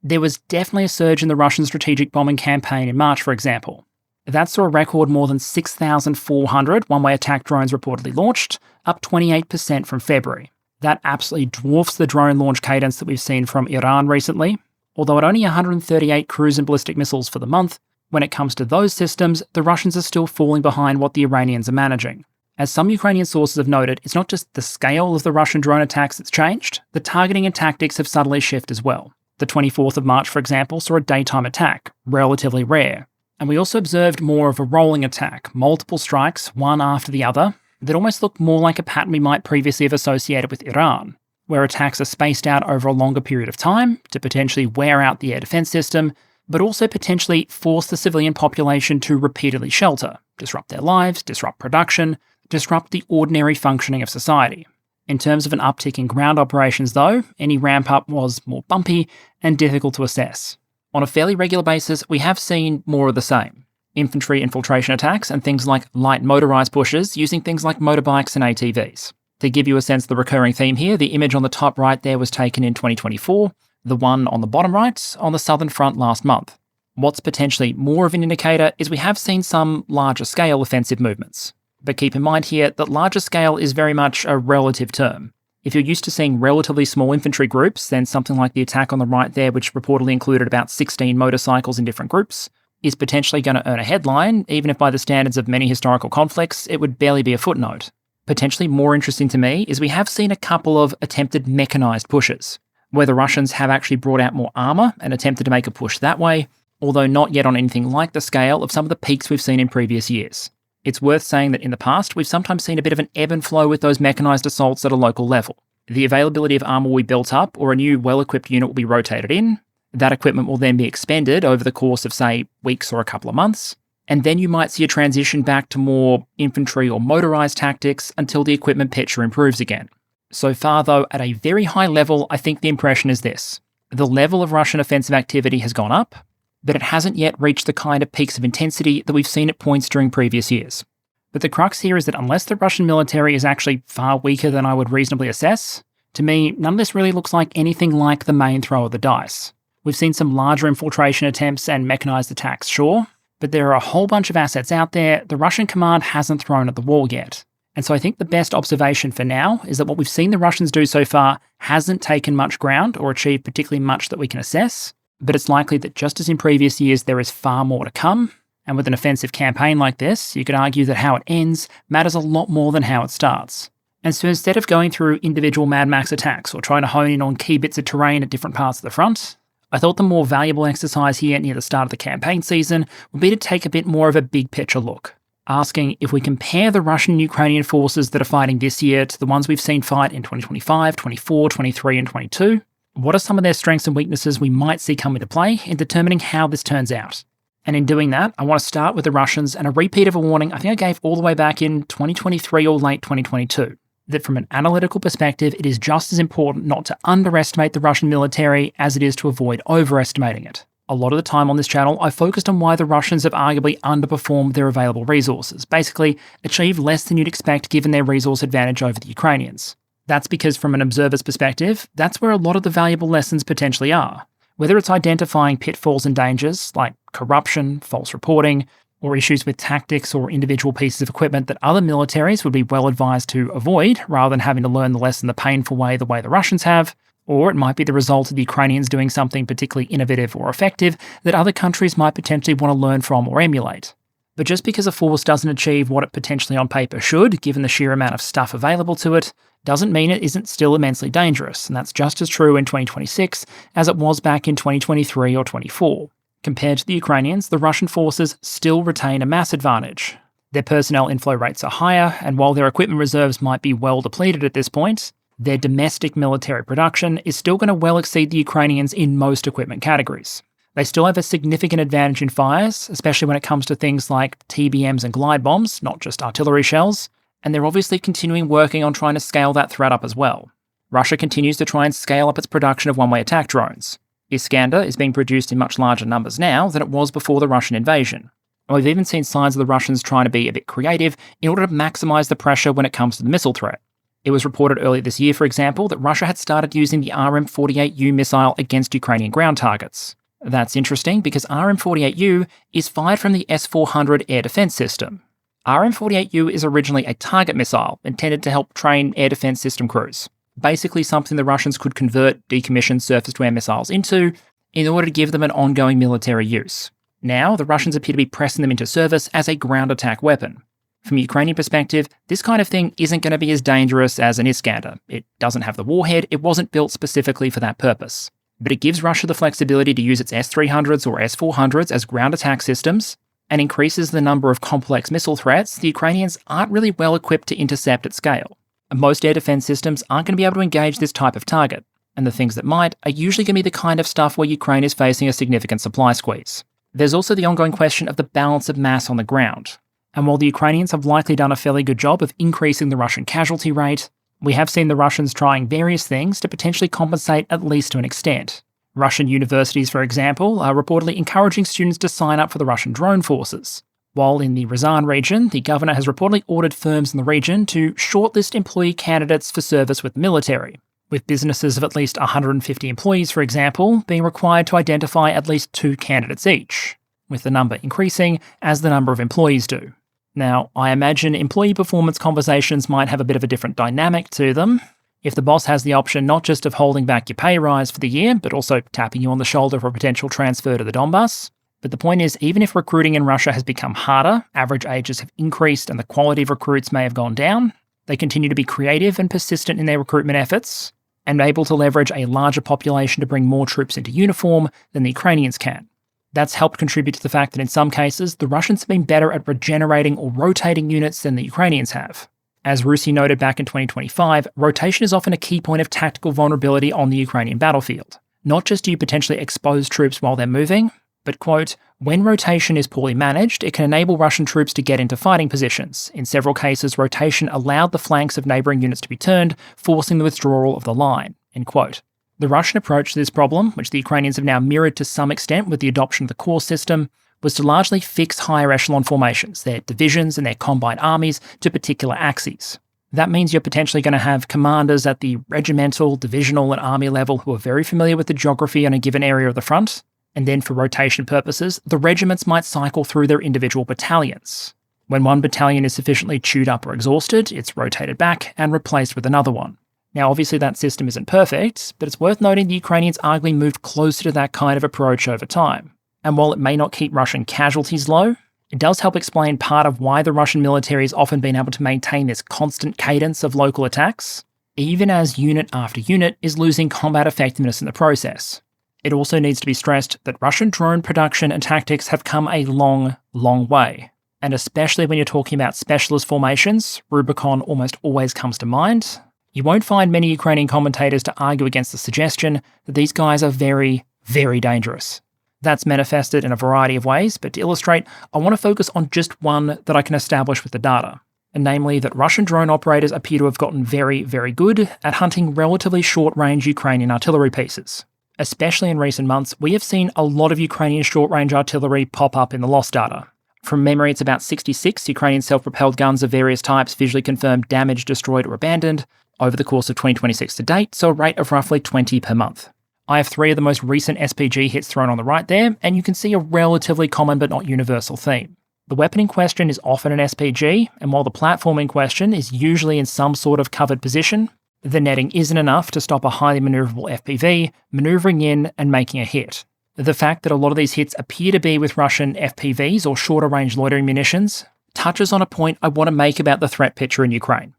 There was definitely a surge in the Russian strategic bombing campaign in March, for example. That saw a record more than 6,400 one-way attack drones reportedly launched, up 28% from February. That absolutely dwarfs the drone launch cadence that we've seen from Iran recently, although at only 138 cruise and ballistic missiles for the month, when it comes to those systems, the Russians are still falling behind what the Iranians are managing. As some Ukrainian sources have noted, it's not just the scale of the Russian drone attacks that's changed, the targeting and tactics have subtly shifted as well. The 24th of March, for example, saw a daytime attack, relatively rare. And we also observed more of a rolling attack, multiple strikes, one after the other, that almost looked more like a pattern we might previously have associated with Iran, where attacks are spaced out over a longer period of time to potentially wear out the air defense system, but also potentially force the civilian population to repeatedly shelter, disrupt their lives, disrupt production, disrupt the ordinary functioning of society. In terms of an uptick in ground operations though, any ramp up was more bumpy and difficult to assess. On a fairly regular basis, we have seen more of the same. Infantry infiltration attacks and things like light motorised pushes using things like motorbikes and ATVs. To give you a sense of the recurring theme here, the image on the top right there was taken in 2024, the one on the bottom right on the southern front last month. What's potentially more of an indicator is we have seen some larger scale offensive movements. But keep in mind here that larger scale is very much a relative term. If you're used to seeing relatively small infantry groups, then something like the attack on the right there, which reportedly included about 16 motorcycles in different groups, is potentially going to earn a headline, even if by the standards of many historical conflicts, it would barely be a footnote. Potentially more interesting to me is we have seen a couple of attempted mechanised pushes, where the Russians have actually brought out more armour and attempted to make a push that way, although not yet on anything like the scale of some of the peaks we've seen in previous years. It's worth saying that in the past, we've sometimes seen a bit of an ebb and flow with those mechanised assaults at a local level. The availability of armour will be built up, or a new well-equipped unit will be rotated in. That equipment will then be expended over the course of, say, weeks or a couple of months, and then you might see a transition back to more infantry or motorised tactics until the equipment picture improves again. So far, though, at a very high level, I think the impression is this. The level of Russian offensive activity has gone up, but it hasn't yet reached the kind of peaks of intensity that we've seen at points during previous years. But the crux here is that unless the Russian military is actually far weaker than I would reasonably assess, to me, none of this really looks like anything like the main throw of the dice. We've seen some larger infiltration attempts and mechanised attacks, sure, but there are a whole bunch of assets out there the Russian command hasn't thrown at the wall yet. And so I think the best observation for now is that what we've seen the Russians do so far hasn't taken much ground or achieved particularly much that we can assess, but it's likely that just as in previous years there is far more to come, and with an offensive campaign like this, you could argue that how it ends matters a lot more than how it starts. And so instead of going through individual Mad Max attacks or trying to hone in on key bits of terrain at different parts of the front, I thought the more valuable exercise here near the start of the campaign season would be to take a bit more of a big picture look, asking if we compare the Russian and Ukrainian forces that are fighting this year to the ones we've seen fight in 2025, 24, 23 and 22, what are some of their strengths and weaknesses we might see come into play in determining how this turns out? And in doing that, I want to start with the Russians and a repeat of a warning I think I gave all the way back in 2023 or late 2022. That from an analytical perspective, it is just as important not to underestimate the Russian military as it is to avoid overestimating it. A lot of the time on this channel, I focused on why the Russians have arguably underperformed their available resources, basically achieved less than you'd expect given their resource advantage over the Ukrainians. That's because from an observer's perspective, that's where a lot of the valuable lessons potentially are. Whether it's identifying pitfalls and dangers like corruption, false reporting, or issues with tactics or individual pieces of equipment that other militaries would be well advised to avoid rather than having to learn the lesson the painful way the Russians have, or it might be the result of the Ukrainians doing something particularly innovative or effective that other countries might potentially want to learn from or emulate. But just because a force doesn't achieve what it potentially on paper should, given the sheer amount of stuff available to it, doesn't mean it isn't still immensely dangerous, and that's just as true in 2026 as it was back in 2023 or 24. Compared to the Ukrainians, the Russian forces still retain a mass advantage. Their personnel inflow rates are higher, and while their equipment reserves might be well depleted at this point, their domestic military production is still going to well exceed the Ukrainians in most equipment categories. They still have a significant advantage in fires, especially when it comes to things like TBMs and glide bombs, not just artillery shells, and they're obviously continuing working on trying to scale that threat up as well. Russia continues to try and scale up its production of one-way attack drones. Iskander is being produced in much larger numbers now than it was before the Russian invasion. And we've even seen signs of the Russians trying to be a bit creative in order to maximise the pressure when it comes to the missile threat. It was reported earlier this year, for example, that Russia had started using the RM-48U missile against Ukrainian ground targets. That's interesting because RM-48U is fired from the S-400 air defence system. RM-48U is originally a target missile intended to help train air defence system crews. Basically something the Russians could convert decommissioned surface-to-air missiles into in order to give them an ongoing military use. Now, the Russians appear to be pressing them into service as a ground attack weapon. From a Ukrainian perspective, this kind of thing isn't going to be as dangerous as an Iskander. It doesn't have the warhead, it wasn't built specifically for that purpose. But it gives Russia the flexibility to use its S-300s or S-400s as ground attack systems, and increases the number of complex missile threats the Ukrainians aren't really well equipped to intercept at scale. And most air defense systems aren't going to be able to engage this type of target, and the things that might are usually going to be the kind of stuff where Ukraine is facing a significant supply squeeze. There's also the ongoing question of the balance of mass on the ground. And while the Ukrainians have likely done a fairly good job of increasing the Russian casualty rate, we have seen the Russians trying various things to potentially compensate at least to an extent. Russian universities, for example, are reportedly encouraging students to sign up for the Russian drone forces, while in the Ryazan region, the governor has reportedly ordered firms in the region to shortlist employee candidates for service with the military, with businesses of at least 150 employees, for example, being required to identify at least 2 candidates each, with the number increasing as the number of employees do. Now, I imagine employee performance conversations might have a bit of a different dynamic to them. If the boss has the option not just of holding back your pay rise for the year, but also tapping you on the shoulder for a potential transfer to the Donbass. But the point is, even if recruiting in Russia has become harder, average ages have increased and the quality of recruits may have gone down, they continue to be creative and persistent in their recruitment efforts, and able to leverage a larger population to bring more troops into uniform than the Ukrainians can. That's helped contribute to the fact that in some cases, the Russians have been better at regenerating or rotating units than the Ukrainians have. As Rusi noted back in 2025, rotation is often a key point of tactical vulnerability on the Ukrainian battlefield. Not just do you potentially expose troops while they're moving, but, quote, when rotation is poorly managed, it can enable Russian troops to get into fighting positions. In several cases, rotation allowed the flanks of neighbouring units to be turned, forcing the withdrawal of the line, end quote. The Russian approach to this problem, which the Ukrainians have now mirrored to some extent with the adoption of the core system, was to largely fix higher echelon formations, their divisions and their combined armies, to particular axes. That means you're potentially going to have commanders at the regimental, divisional, and army level who are very familiar with the geography on a given area of the front, and then for rotation purposes, the regiments might cycle through their individual battalions. When one battalion is sufficiently chewed up or exhausted, it's rotated back and replaced with another one. Now, obviously that system isn't perfect, but it's worth noting the Ukrainians arguably moved closer to that kind of approach over time. And while it may not keep Russian casualties low, it does help explain part of why the Russian military has often been able to maintain this constant cadence of local attacks, even as unit after unit is losing combat effectiveness in the process. It also needs to be stressed that Russian drone production and tactics have come a long, long way. And especially when you're talking about specialist formations, Rubicon almost always comes to mind. You won't find many Ukrainian commentators to argue against the suggestion that these guys are very, very dangerous. That's manifested in a variety of ways, but to illustrate, I want to focus on just one that I can establish with the data, and namely that Russian drone operators appear to have gotten very, very good at hunting relatively short-range Ukrainian artillery pieces. Especially in recent months, we have seen a lot of Ukrainian short-range artillery pop up in the lost data. From memory, it's about 66 Ukrainian self-propelled guns of various types visually confirmed damaged, destroyed, or abandoned over the course of 2026 to date, so a rate of roughly 20 per month. I have 3 of the most recent SPG hits thrown on the right there, and you can see a relatively common but not universal theme. The weapon in question is often an SPG, and while the platform in question is usually in some sort of covered position, the netting isn't enough to stop a highly manoeuvrable FPV maneuvering in and making a hit. The fact that a lot of these hits appear to be with Russian FPVs or shorter range loitering munitions touches on a point I want to make about the threat picture in Ukraine.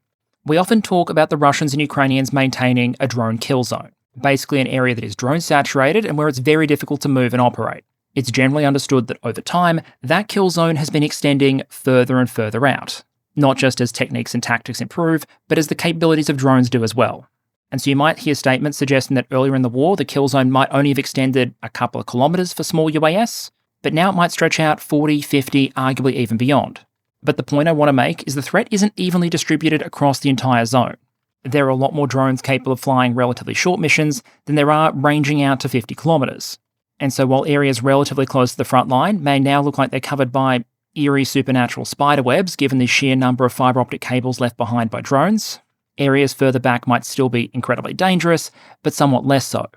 We often talk about the Russians and Ukrainians maintaining a drone kill zone, basically an area that is drone saturated and where it's very difficult to move and operate. It's generally understood that over time, that kill zone has been extending further and further out, not just as techniques and tactics improve, but as the capabilities of drones do as well. And so you might hear statements suggesting that earlier in the war, the kill zone might only have extended a couple of kilometres for small UAS, but now it might stretch out 40, 50, arguably even beyond. But the point I want to make is the threat isn't evenly distributed across the entire zone. There are a lot more drones capable of flying relatively short missions than there are ranging out to 50 kilometres. And so while areas relatively close to the front line may now look like they're covered by eerie supernatural spiderwebs given the sheer number of fibre optic cables left behind by drones, areas further back might still be incredibly dangerous, but somewhat less so.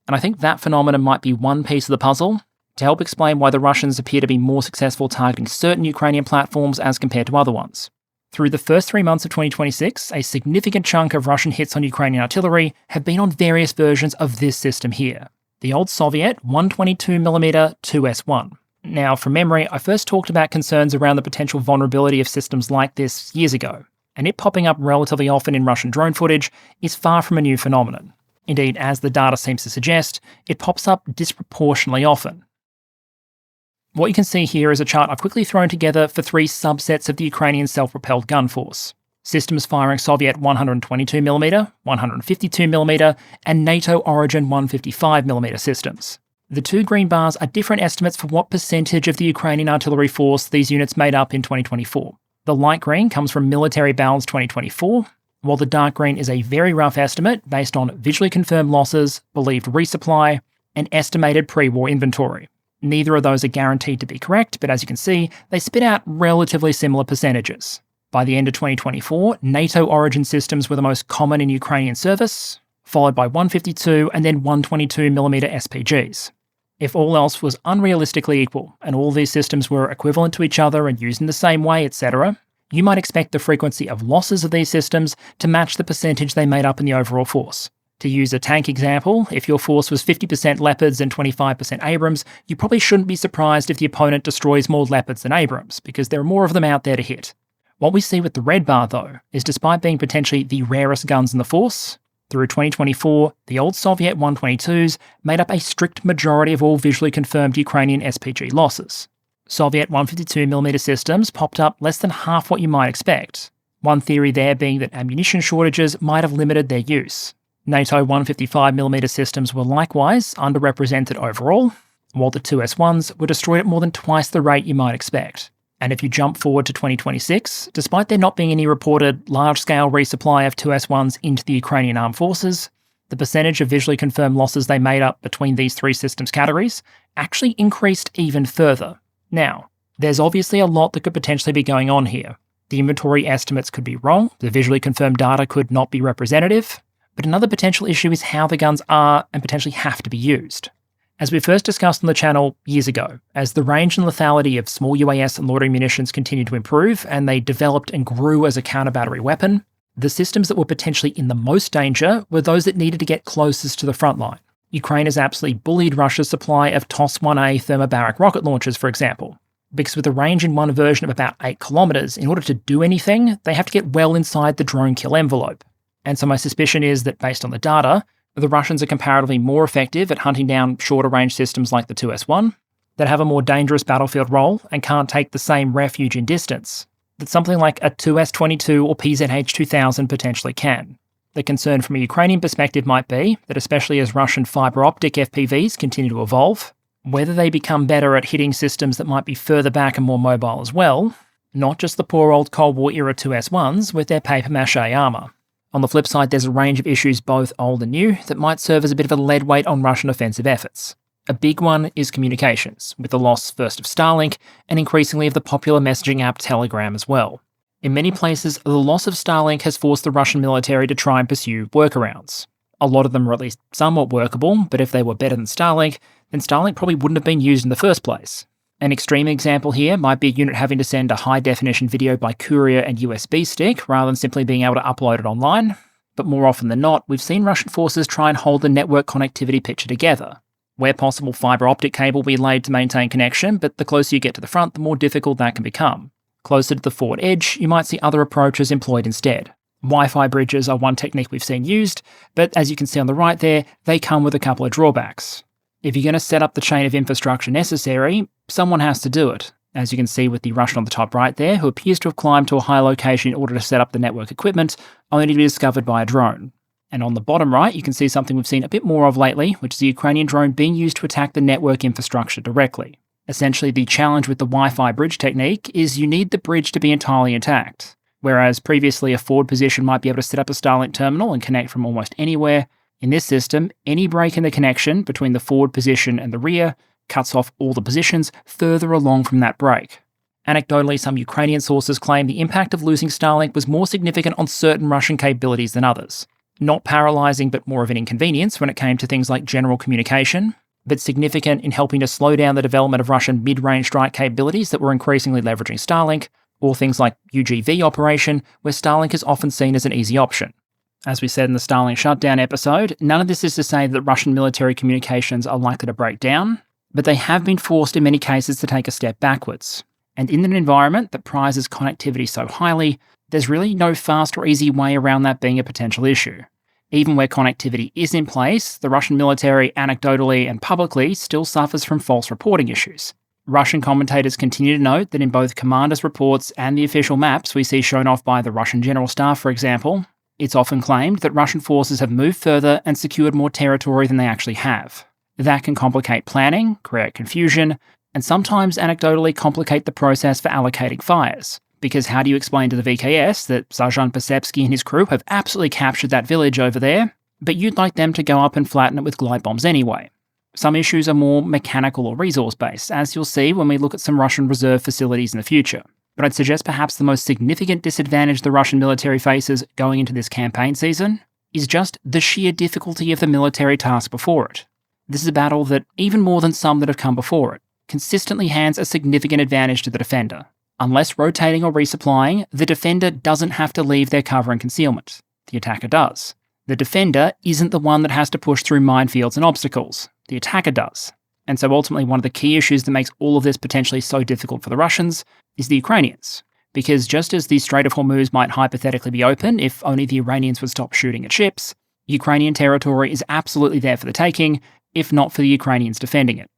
And I think that phenomenon might be one piece of the puzzle to help explain why the Russians appear to be more successful targeting certain Ukrainian platforms as compared to other ones. Through the first 3 months of 2026, a significant chunk of Russian hits on Ukrainian artillery have been on various versions of this system here, the old Soviet 122mm 2S1. Now, from memory, I first talked about concerns around the potential vulnerability of systems like this years ago, and it popping up relatively often in Russian drone footage is far from a new phenomenon. Indeed, as the data seems to suggest, it pops up disproportionately often. What you can see here is a chart I've quickly thrown together for three subsets of the Ukrainian self-propelled gun force. Systems firing Soviet 122mm, 152mm, and NATO origin 155mm systems. The two green bars are different estimates for what percentage of the Ukrainian artillery force these units made up in 2024. The light green comes from Military Balance 2024, while the dark green is a very rough estimate based on visually confirmed losses, believed resupply, and estimated pre-war inventory. Neither of those are guaranteed to be correct, but as you can see, they spit out relatively similar percentages. By the end of 2024, NATO origin systems were the most common in Ukrainian service, followed by 152 and then 122mm SPGs. If all else was unrealistically equal, and all these systems were equivalent to each other and used in the same way, etc., you might expect the frequency of losses of these systems to match the percentage they made up in the overall force. To use a tank example, if your force was 50% Leopards and 25% Abrams, you probably shouldn't be surprised if the opponent destroys more Leopards than Abrams, because there are more of them out there to hit. What we see with the red bar, though, is despite being potentially the rarest guns in the force, through 2024, the old Soviet 122s made up a strict majority of all visually confirmed Ukrainian SPG losses. Soviet 152mm systems popped up less than half what you might expect. One theory there being that ammunition shortages might have limited their use. NATO 155mm systems were likewise underrepresented overall, while the 2S1s were destroyed at more than twice the rate you might expect. And if you jump forward to 2026, despite there not being any reported large-scale resupply of 2S1s into the Ukrainian armed forces, the percentage of visually confirmed losses they made up between these three systems categories actually increased even further. Now, there's obviously a lot that could potentially be going on here. The inventory estimates could be wrong, the visually confirmed data could not be representative, but another potential issue is how the guns are and potentially have to be used. As we first discussed on the channel years ago, as the range and lethality of small UAS and loitering munitions continued to improve and they developed and grew as a counter-battery weapon, the systems that were potentially in the most danger were those that needed to get closest to the front line. Ukraine has absolutely bullied Russia's supply of TOS-1A thermobaric rocket launchers, for example, because with a range in one version of about 8 kilometers, in order to do anything, they have to get well inside the drone kill envelope. And so my suspicion is that based on the data, the Russians are comparatively more effective at hunting down shorter range systems like the 2S1 that have a more dangerous battlefield role and can't take the same refuge in distance that something like a 2S22 or PZH-2000 potentially can. The concern from a Ukrainian perspective might be that especially as Russian fibre optic FPVs continue to evolve, whether they become better at hitting systems that might be further back and more mobile as well, not just the poor old Cold War era 2S1s with their papier-mâché armour. On the flip side, there's a range of issues both old and new that might serve as a bit of a lead weight on Russian offensive efforts. A big one is communications, with the loss first of Starlink and increasingly of the popular messaging app Telegram as well. In many places, the loss of Starlink has forced the Russian military to try and pursue workarounds. A lot of them are at least somewhat workable, but if they were better than Starlink, then Starlink probably wouldn't have been used in the first place. An extreme example here might be a unit having to send a high-definition video by courier and USB stick rather than simply being able to upload it online. But more often than not, we've seen Russian forces try and hold the network connectivity picture together. Where possible, fibre optic cable will be laid to maintain connection, but the closer you get to the front, the more difficult that can become. Closer to the forward edge, you might see other approaches employed instead. Wi-Fi bridges are one technique we've seen used, but as you can see on the right there, they come with a couple of drawbacks. If you're going to set up the chain of infrastructure necessary, someone has to do it, as you can see with the Russian on the top right there, who appears to have climbed to a high location in order to set up the network equipment, only to be discovered by a drone. And on the bottom right, you can see something we've seen a bit more of lately, which is the Ukrainian drone being used to attack the network infrastructure directly. Essentially, the challenge with the Wi-Fi bridge technique is you need the bridge to be entirely intact. Whereas previously a forward position might be able to set up a Starlink terminal and connect from almost anywhere, in this system, any break in the connection between the forward position and the rear cuts off all the positions further along from that break. Anecdotally, some Ukrainian sources claim the impact of losing Starlink was more significant on certain Russian capabilities than others. Not paralysing, but more of an inconvenience when it came to things like general communication, but significant in helping to slow down the development of Russian mid-range strike capabilities that were increasingly leveraging Starlink, or things like UGV operation, where Starlink is often seen as an easy option. As we said in the Starlink shutdown episode, none of this is to say that Russian military communications are likely to break down. but they have been forced in many cases to take a step backwards. And in an environment that prizes connectivity so highly, there's really no fast or easy way around that being a potential issue. Even where connectivity is in place, the Russian military, anecdotally and publicly, still suffers from false reporting issues. Russian commentators continue to note that in both commanders' reports and the official maps we see shown off by the Russian General Staff, for example, it's often claimed that Russian forces have moved further and secured more territory than they actually have. That can complicate planning, create confusion, and sometimes anecdotally complicate the process for allocating fires. Because how do you explain to the VKS that Sergeant Pasepsky and his crew have absolutely captured that village over there, but you'd like them to go up and flatten it with glide bombs anyway? Some issues are more mechanical or resource-based, as you'll see when we look at some Russian reserve facilities in the future. But I'd suggest perhaps the most significant disadvantage the Russian military faces going into this campaign season is just the sheer difficulty of the military task before it. This is a battle that, even more than some that have come before it, consistently hands a significant advantage to the defender. Unless rotating or resupplying, the defender doesn't have to leave their cover and concealment. The attacker does. The defender isn't the one that has to push through minefields and obstacles. The attacker does. And so ultimately one of the key issues that makes all of this potentially so difficult for the Russians is the Ukrainians. Because just as the Strait of Hormuz might hypothetically be open if only the Iranians would stop shooting at ships, Ukrainian territory is absolutely there for the taking, if not for the Ukrainians defending it.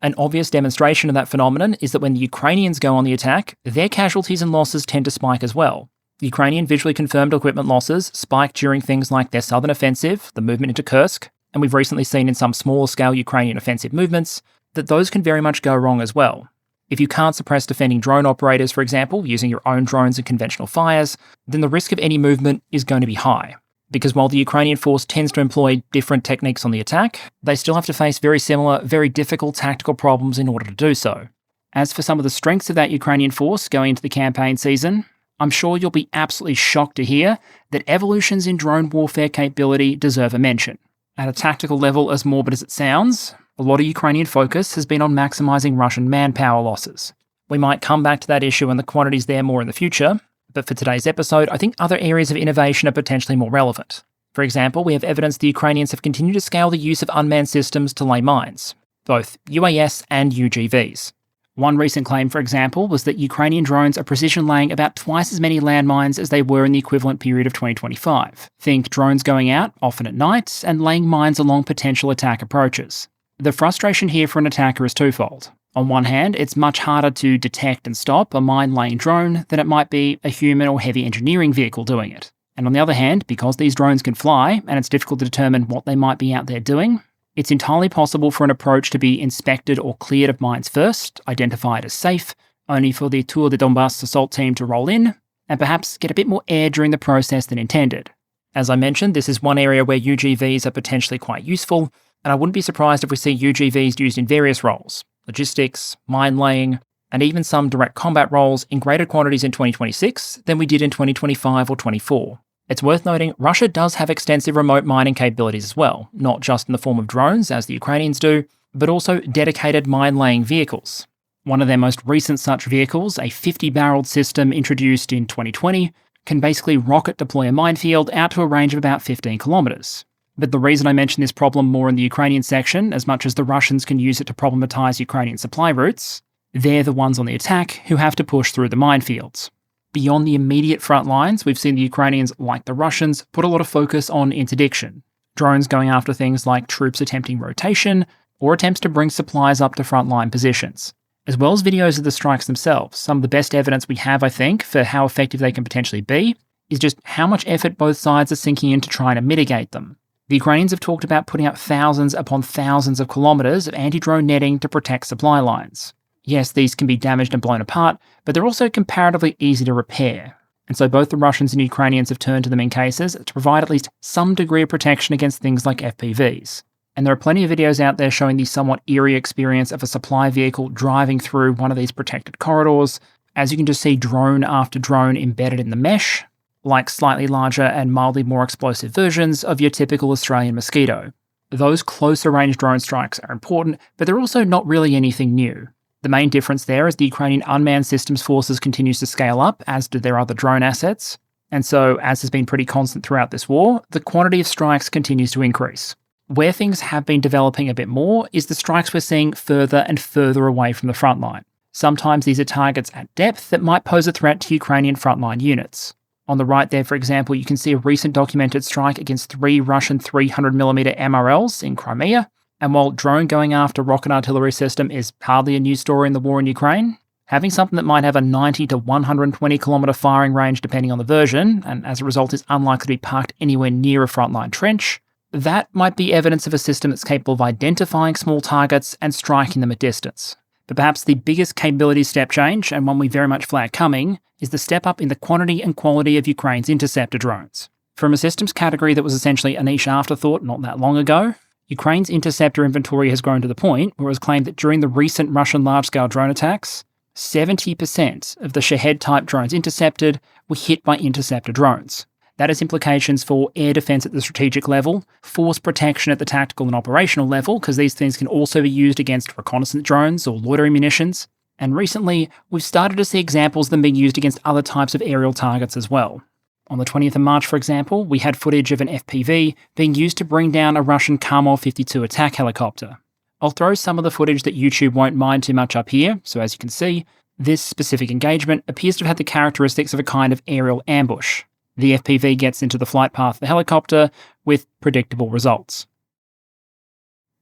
An obvious demonstration of that phenomenon is that when the Ukrainians go on the attack, their casualties and losses tend to spike as well. The Ukrainian visually confirmed equipment losses spiked during things like their southern offensive, the movement into Kursk, and we've recently seen in some smaller scale Ukrainian offensive movements that those can very much go wrong as well. If you can't suppress defending drone operators, for example, using your own drones and conventional fires, then the risk of any movement is going to be high. Because while the Ukrainian force tends to employ different techniques on the attack, they still have to face very similar, very difficult tactical problems in order to do so. As for some of the strengths of that Ukrainian force going into the campaign season, I'm sure you'll be absolutely shocked to hear that evolutions in drone warfare capability deserve a mention. At a tactical level, as morbid as it sounds, a lot of Ukrainian focus has been on maximising Russian manpower losses. We might come back to that issue and the quantities there more in the future, but for today's episode, I think other areas of innovation are potentially more relevant. For example, we have evidence the Ukrainians have continued to scale the use of unmanned systems to lay mines, both UAS and UGVs. One recent claim, for example, was that Ukrainian drones are precision laying about twice as many landmines as they were in the equivalent period of 2025. Think drones going out, often at night, and laying mines along potential attack approaches. The frustration here for an attacker is twofold. On one hand, it's much harder to detect and stop a mine-laying drone than it might be a human or heavy engineering vehicle doing it. And on the other hand, because these drones can fly, and it's difficult to determine what they might be out there doing, it's entirely possible for an approach to be inspected or cleared of mines first, identified as safe, only for the Tour de Donbass assault team to roll in, and perhaps get a bit more air during the process than intended. As I mentioned, this is one area where UGVs are potentially quite useful, and I wouldn't be surprised if we see UGVs used in various roles: logistics, mine laying, and even some direct combat roles in greater quantities in 2026 than we did in 2025 or 24. It's worth noting Russia does have extensive remote mining capabilities as well, not just in the form of drones, as the Ukrainians do, but also dedicated mine-laying vehicles. One of their most recent such vehicles, a 50-barreled system introduced in 2020, can basically rocket deploy a minefield out to a range of about 15 kilometers. But the reason I mention this problem more in the Ukrainian section, as much as the Russians can use it to problematize Ukrainian supply routes, they're the ones on the attack who have to push through the minefields. Beyond the immediate front lines, we've seen the Ukrainians, like the Russians, put a lot of focus on interdiction. Drones going after things like troops attempting rotation, or attempts to bring supplies up to frontline positions. As well as videos of the strikes themselves, some of the best evidence we have, I think, for how effective they can potentially be, is just how much effort both sides are sinking into trying to mitigate them. The Ukrainians have talked about putting up thousands upon thousands of kilometers of anti-drone netting to protect supply lines. Yes, these can be damaged and blown apart, but they're also comparatively easy to repair. And so both the Russians and Ukrainians have turned to them in cases to provide at least some degree of protection against things like FPVs. And there are plenty of videos out there showing the somewhat eerie experience of a supply vehicle driving through one of these protected corridors, as you can just see drone after drone embedded in the mesh, like slightly larger and mildly more explosive versions of your typical Australian Mosquito. Those closer range drone strikes are important, but they're also not really anything new. The main difference there is the Ukrainian unmanned systems forces continues to scale up, as do their other drone assets, and so, as has been pretty constant throughout this war, the quantity of strikes continues to increase. Where things have been developing a bit more is the strikes we're seeing further and further away from the front line. Sometimes these are targets at depth that might pose a threat to Ukrainian frontline units. On the right there, for example, you can see a recent documented strike against 3 Russian 300mm MRLs in Crimea. And while drone going after rocket artillery system is hardly a new story in the war in Ukraine, having something that might have a 90 to 120 kilometre firing range depending on the version, and as a result is unlikely to be parked anywhere near a frontline trench, that might be evidence of a system that's capable of identifying small targets and striking them at distance. But perhaps the biggest capability step change, and one we very much flag coming, is the step up in the quantity and quality of Ukraine's interceptor drones. From a systems category that was essentially a niche afterthought not that long ago, Ukraine's interceptor inventory has grown to the point where it was claimed that during the recent Russian large-scale drone attacks, 70% of the Shahed-type drones intercepted were hit by interceptor drones. That has implications for air defence at the strategic level, force protection at the tactical and operational level, because these things can also be used against reconnaissance drones or loitering munitions. And recently, we've started to see examples of them being used against other types of aerial targets as well. On the 20th of March, for example, we had footage of an FPV being used to bring down a Russian Kamov-52 attack helicopter. I'll throw some of the footage that YouTube won't mind too much up here, so as you can see, this specific engagement appears to have had the characteristics of a kind of aerial ambush. The FPV gets into the flight path of the helicopter with predictable results.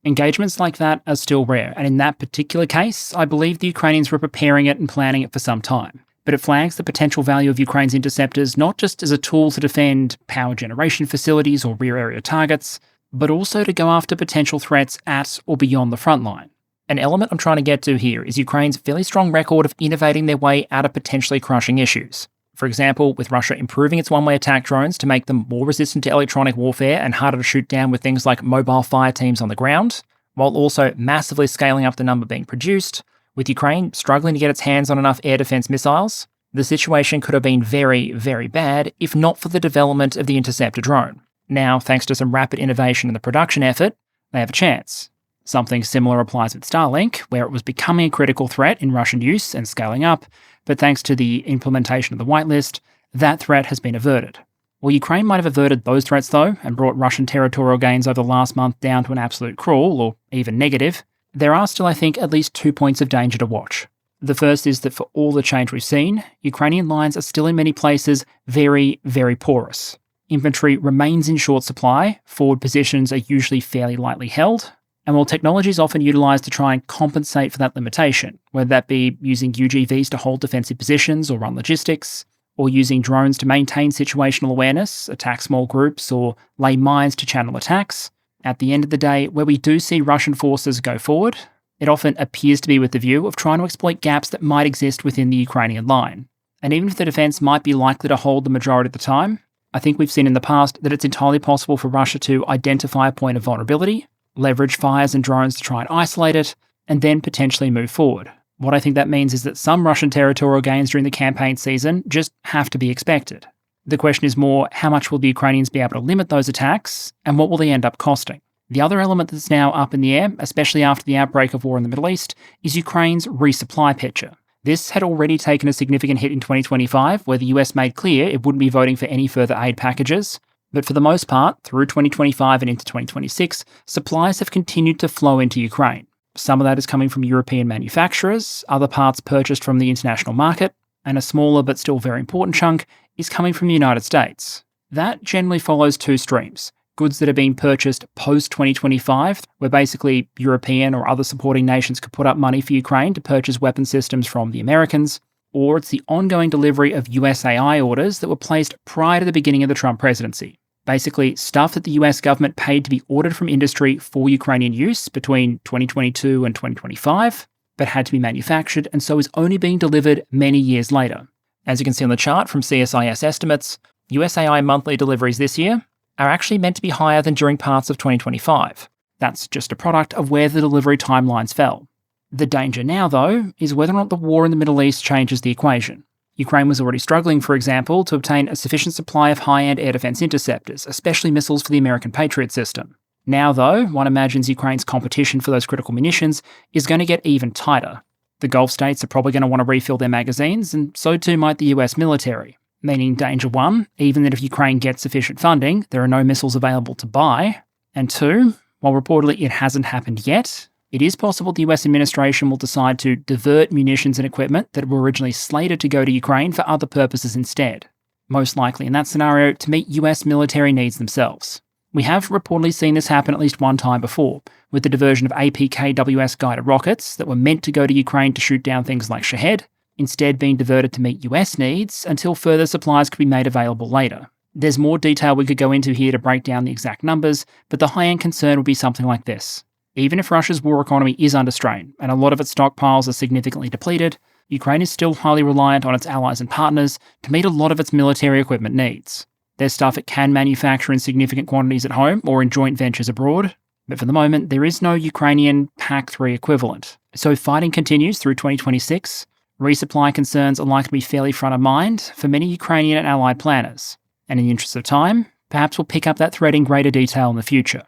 Engagements like that are still rare, and in that particular case, I believe the Ukrainians were preparing it and planning it for some time. But it flags the potential value of Ukraine's interceptors not just as a tool to defend power generation facilities or rear area targets, but also to go after potential threats at or beyond the front line. An element I'm trying to get to here is Ukraine's fairly strong record of innovating their way out of potentially crushing issues. For example, with Russia improving its one-way attack drones to make them more resistant to electronic warfare and harder to shoot down with things like mobile fire teams on the ground, while also massively scaling up the number being produced, with Ukraine struggling to get its hands on enough air defense missiles, the situation could have been very, very bad if not for the development of the interceptor drone. Now, thanks to some rapid innovation in the production effort, they have a chance. Something similar applies with Starlink, where it was becoming a critical threat in Russian use and scaling up, but thanks to the implementation of the whitelist, that threat has been averted. While Ukraine might have averted those threats though, and brought Russian territorial gains over the last month down to an absolute crawl, or even negative, there are still, I think, at least 2 points of danger to watch. The first is that for all the change we've seen, Ukrainian lines are still in many places very, very porous. Inventory remains in short supply, forward positions are usually fairly lightly held, and while technology is often utilised to try and compensate for that limitation, whether that be using UGVs to hold defensive positions or run logistics, or using drones to maintain situational awareness, attack small groups, or lay mines to channel attacks, at the end of the day, where we do see Russian forces go forward, it often appears to be with the view of trying to exploit gaps that might exist within the Ukrainian line. And even if the defence might be likely to hold the majority of the time, I think we've seen in the past that it's entirely possible for Russia to identify a point of vulnerability, leverage fires and drones to try and isolate it, and then potentially move forward. What I think that means is that some Russian territorial gains during the campaign season just have to be expected. The question is more, how much will the Ukrainians be able to limit those attacks, and what will they end up costing? The other element that's now up in the air, especially after the outbreak of war in the Middle East, is Ukraine's resupply picture. This had already taken a significant hit in 2025, where the US made clear it wouldn't be voting for any further aid packages. But for the most part, through 2025 and into 2026, supplies have continued to flow into Ukraine. Some of that is coming from European manufacturers, other parts purchased from the international market, and a smaller but still very important chunk is coming from the United States. That generally follows two streams. Goods that are being purchased post-2025, where basically European or other supporting nations could put up money for Ukraine to purchase weapon systems from the Americans, or it's the ongoing delivery of USAI orders that were placed prior to the beginning of the Trump presidency. Basically, stuff that the US government paid to be ordered from industry for Ukrainian use between 2022 and 2025, but had to be manufactured and so is only being delivered many years later. As you can see on the chart from CSIS estimates, USAI monthly deliveries this year are actually meant to be higher than during parts of 2025. That's just a product of where the delivery timelines fell. The danger now, though, is whether or not the war in the Middle East changes the equation. Ukraine was already struggling, for example, to obtain a sufficient supply of high-end air defense interceptors, especially missiles for the American Patriot system. Now, though, one imagines Ukraine's competition for those critical munitions is going to get even tighter. The Gulf states are probably going to want to refill their magazines, and so too might the US military. Meaning danger one, even that if Ukraine gets sufficient funding, there are no missiles available to buy. And two, While reportedly it hasn't happened yet, it is possible the US administration will decide to divert munitions and equipment that were originally slated to go to Ukraine for other purposes instead. Most likely in that scenario to meet US military needs themselves. We have reportedly seen this happen at least one time before, with the diversion of APKWS guided rockets that were meant to go to Ukraine to shoot down things like Shahed, instead being diverted to meet US needs until further supplies could be made available later. There's more detail we could go into here to break down the exact numbers, but the high-end concern would be something like this. Even if Russia's war economy is under strain, and a lot of its stockpiles are significantly depleted, Ukraine is still highly reliant on its allies and partners to meet a lot of its military equipment needs. There's stuff it can manufacture in significant quantities at home or in joint ventures abroad, but for the moment there is no Ukrainian PAC-3 equivalent. So if fighting continues through 2026, resupply concerns are likely to be fairly front of mind for many Ukrainian and allied planners. And in the interest of time, perhaps we'll pick up that thread in greater detail in the future.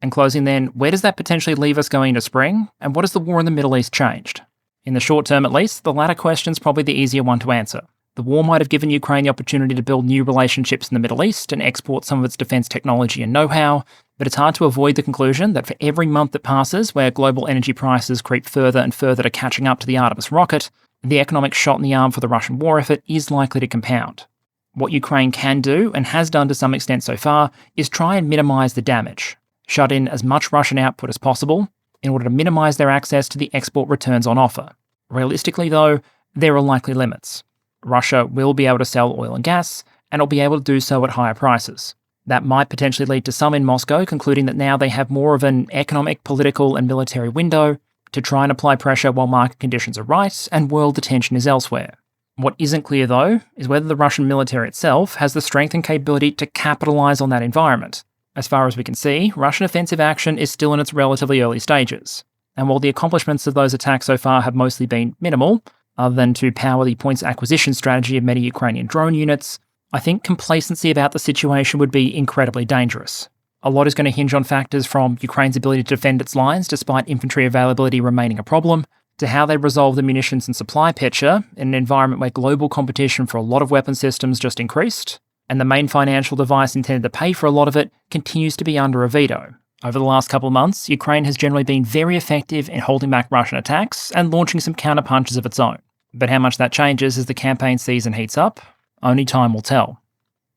And closing then, where does that potentially leave us going into spring, and what has the war in the Middle East changed? In the short term at least, the latter question's probably the easier one to answer. The war might have given Ukraine the opportunity to build new relationships in the Middle East and export some of its defence technology and know-how, but it's hard to avoid the conclusion that for every month that passes where global energy prices creep further and further to catching up to the Artemis rocket, the economic shot in the arm for the Russian war effort is likely to compound. What Ukraine can do, and has done to some extent so far, is try and minimise the damage. Shut in as much Russian output as possible in order to minimise their access to the export returns on offer. Realistically though, there are likely limits. Russia will be able to sell oil and gas, and it'll be able to do so at higher prices. That might potentially lead to some in Moscow concluding that now they have more of an economic, political and military window to try and apply pressure while market conditions are right and world attention is elsewhere. What isn't clear though is whether the Russian military itself has the strength and capability to capitalise on that environment. As far as we can see, Russian offensive action is still in its relatively early stages. And while the accomplishments of those attacks so far have mostly been minimal, other than to power the points acquisition strategy of many Ukrainian drone units, I think complacency about the situation would be incredibly dangerous. A lot is going to hinge on factors from Ukraine's ability to defend its lines despite infantry availability remaining a problem, to how they resolve the munitions and supply picture in an environment where global competition for a lot of weapon systems just increased, and the main financial device intended to pay for a lot of it continues to be under a veto. Over the last couple of months, Ukraine has generally been very effective in holding back Russian attacks and launching some counterpunches of its own. But how much that changes as the campaign season heats up, only time will tell.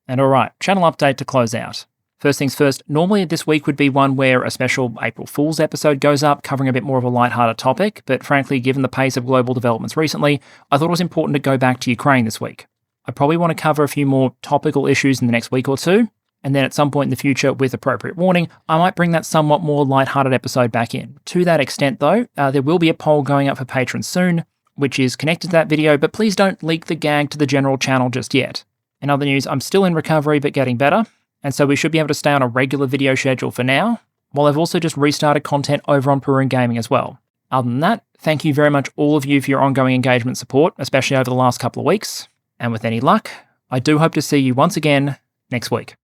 And alright, channel update to close out. First things first, normally this week would be one where a special April Fool's episode goes up, covering a bit more of a lighthearted topic, but frankly, given the pace of global developments recently, I thought it was important to go back to Ukraine this week. I probably want to cover a few more topical issues in the next week or two, and then at some point in the future, with appropriate warning, I might bring that somewhat more lighthearted episode back in. To that extent though, there will be a poll going up for patrons soon, which is connected to that video, but please don't leak the gag to the general channel just yet. In other news, I'm still in recovery but getting better, and so we should be able to stay on a regular video schedule for now, while I've also just restarted content over on Peru Gaming as well. Other than that, thank you very much all of you for your ongoing engagement and support, especially over the last couple of weeks, and with any luck, I do hope to see you once again next week.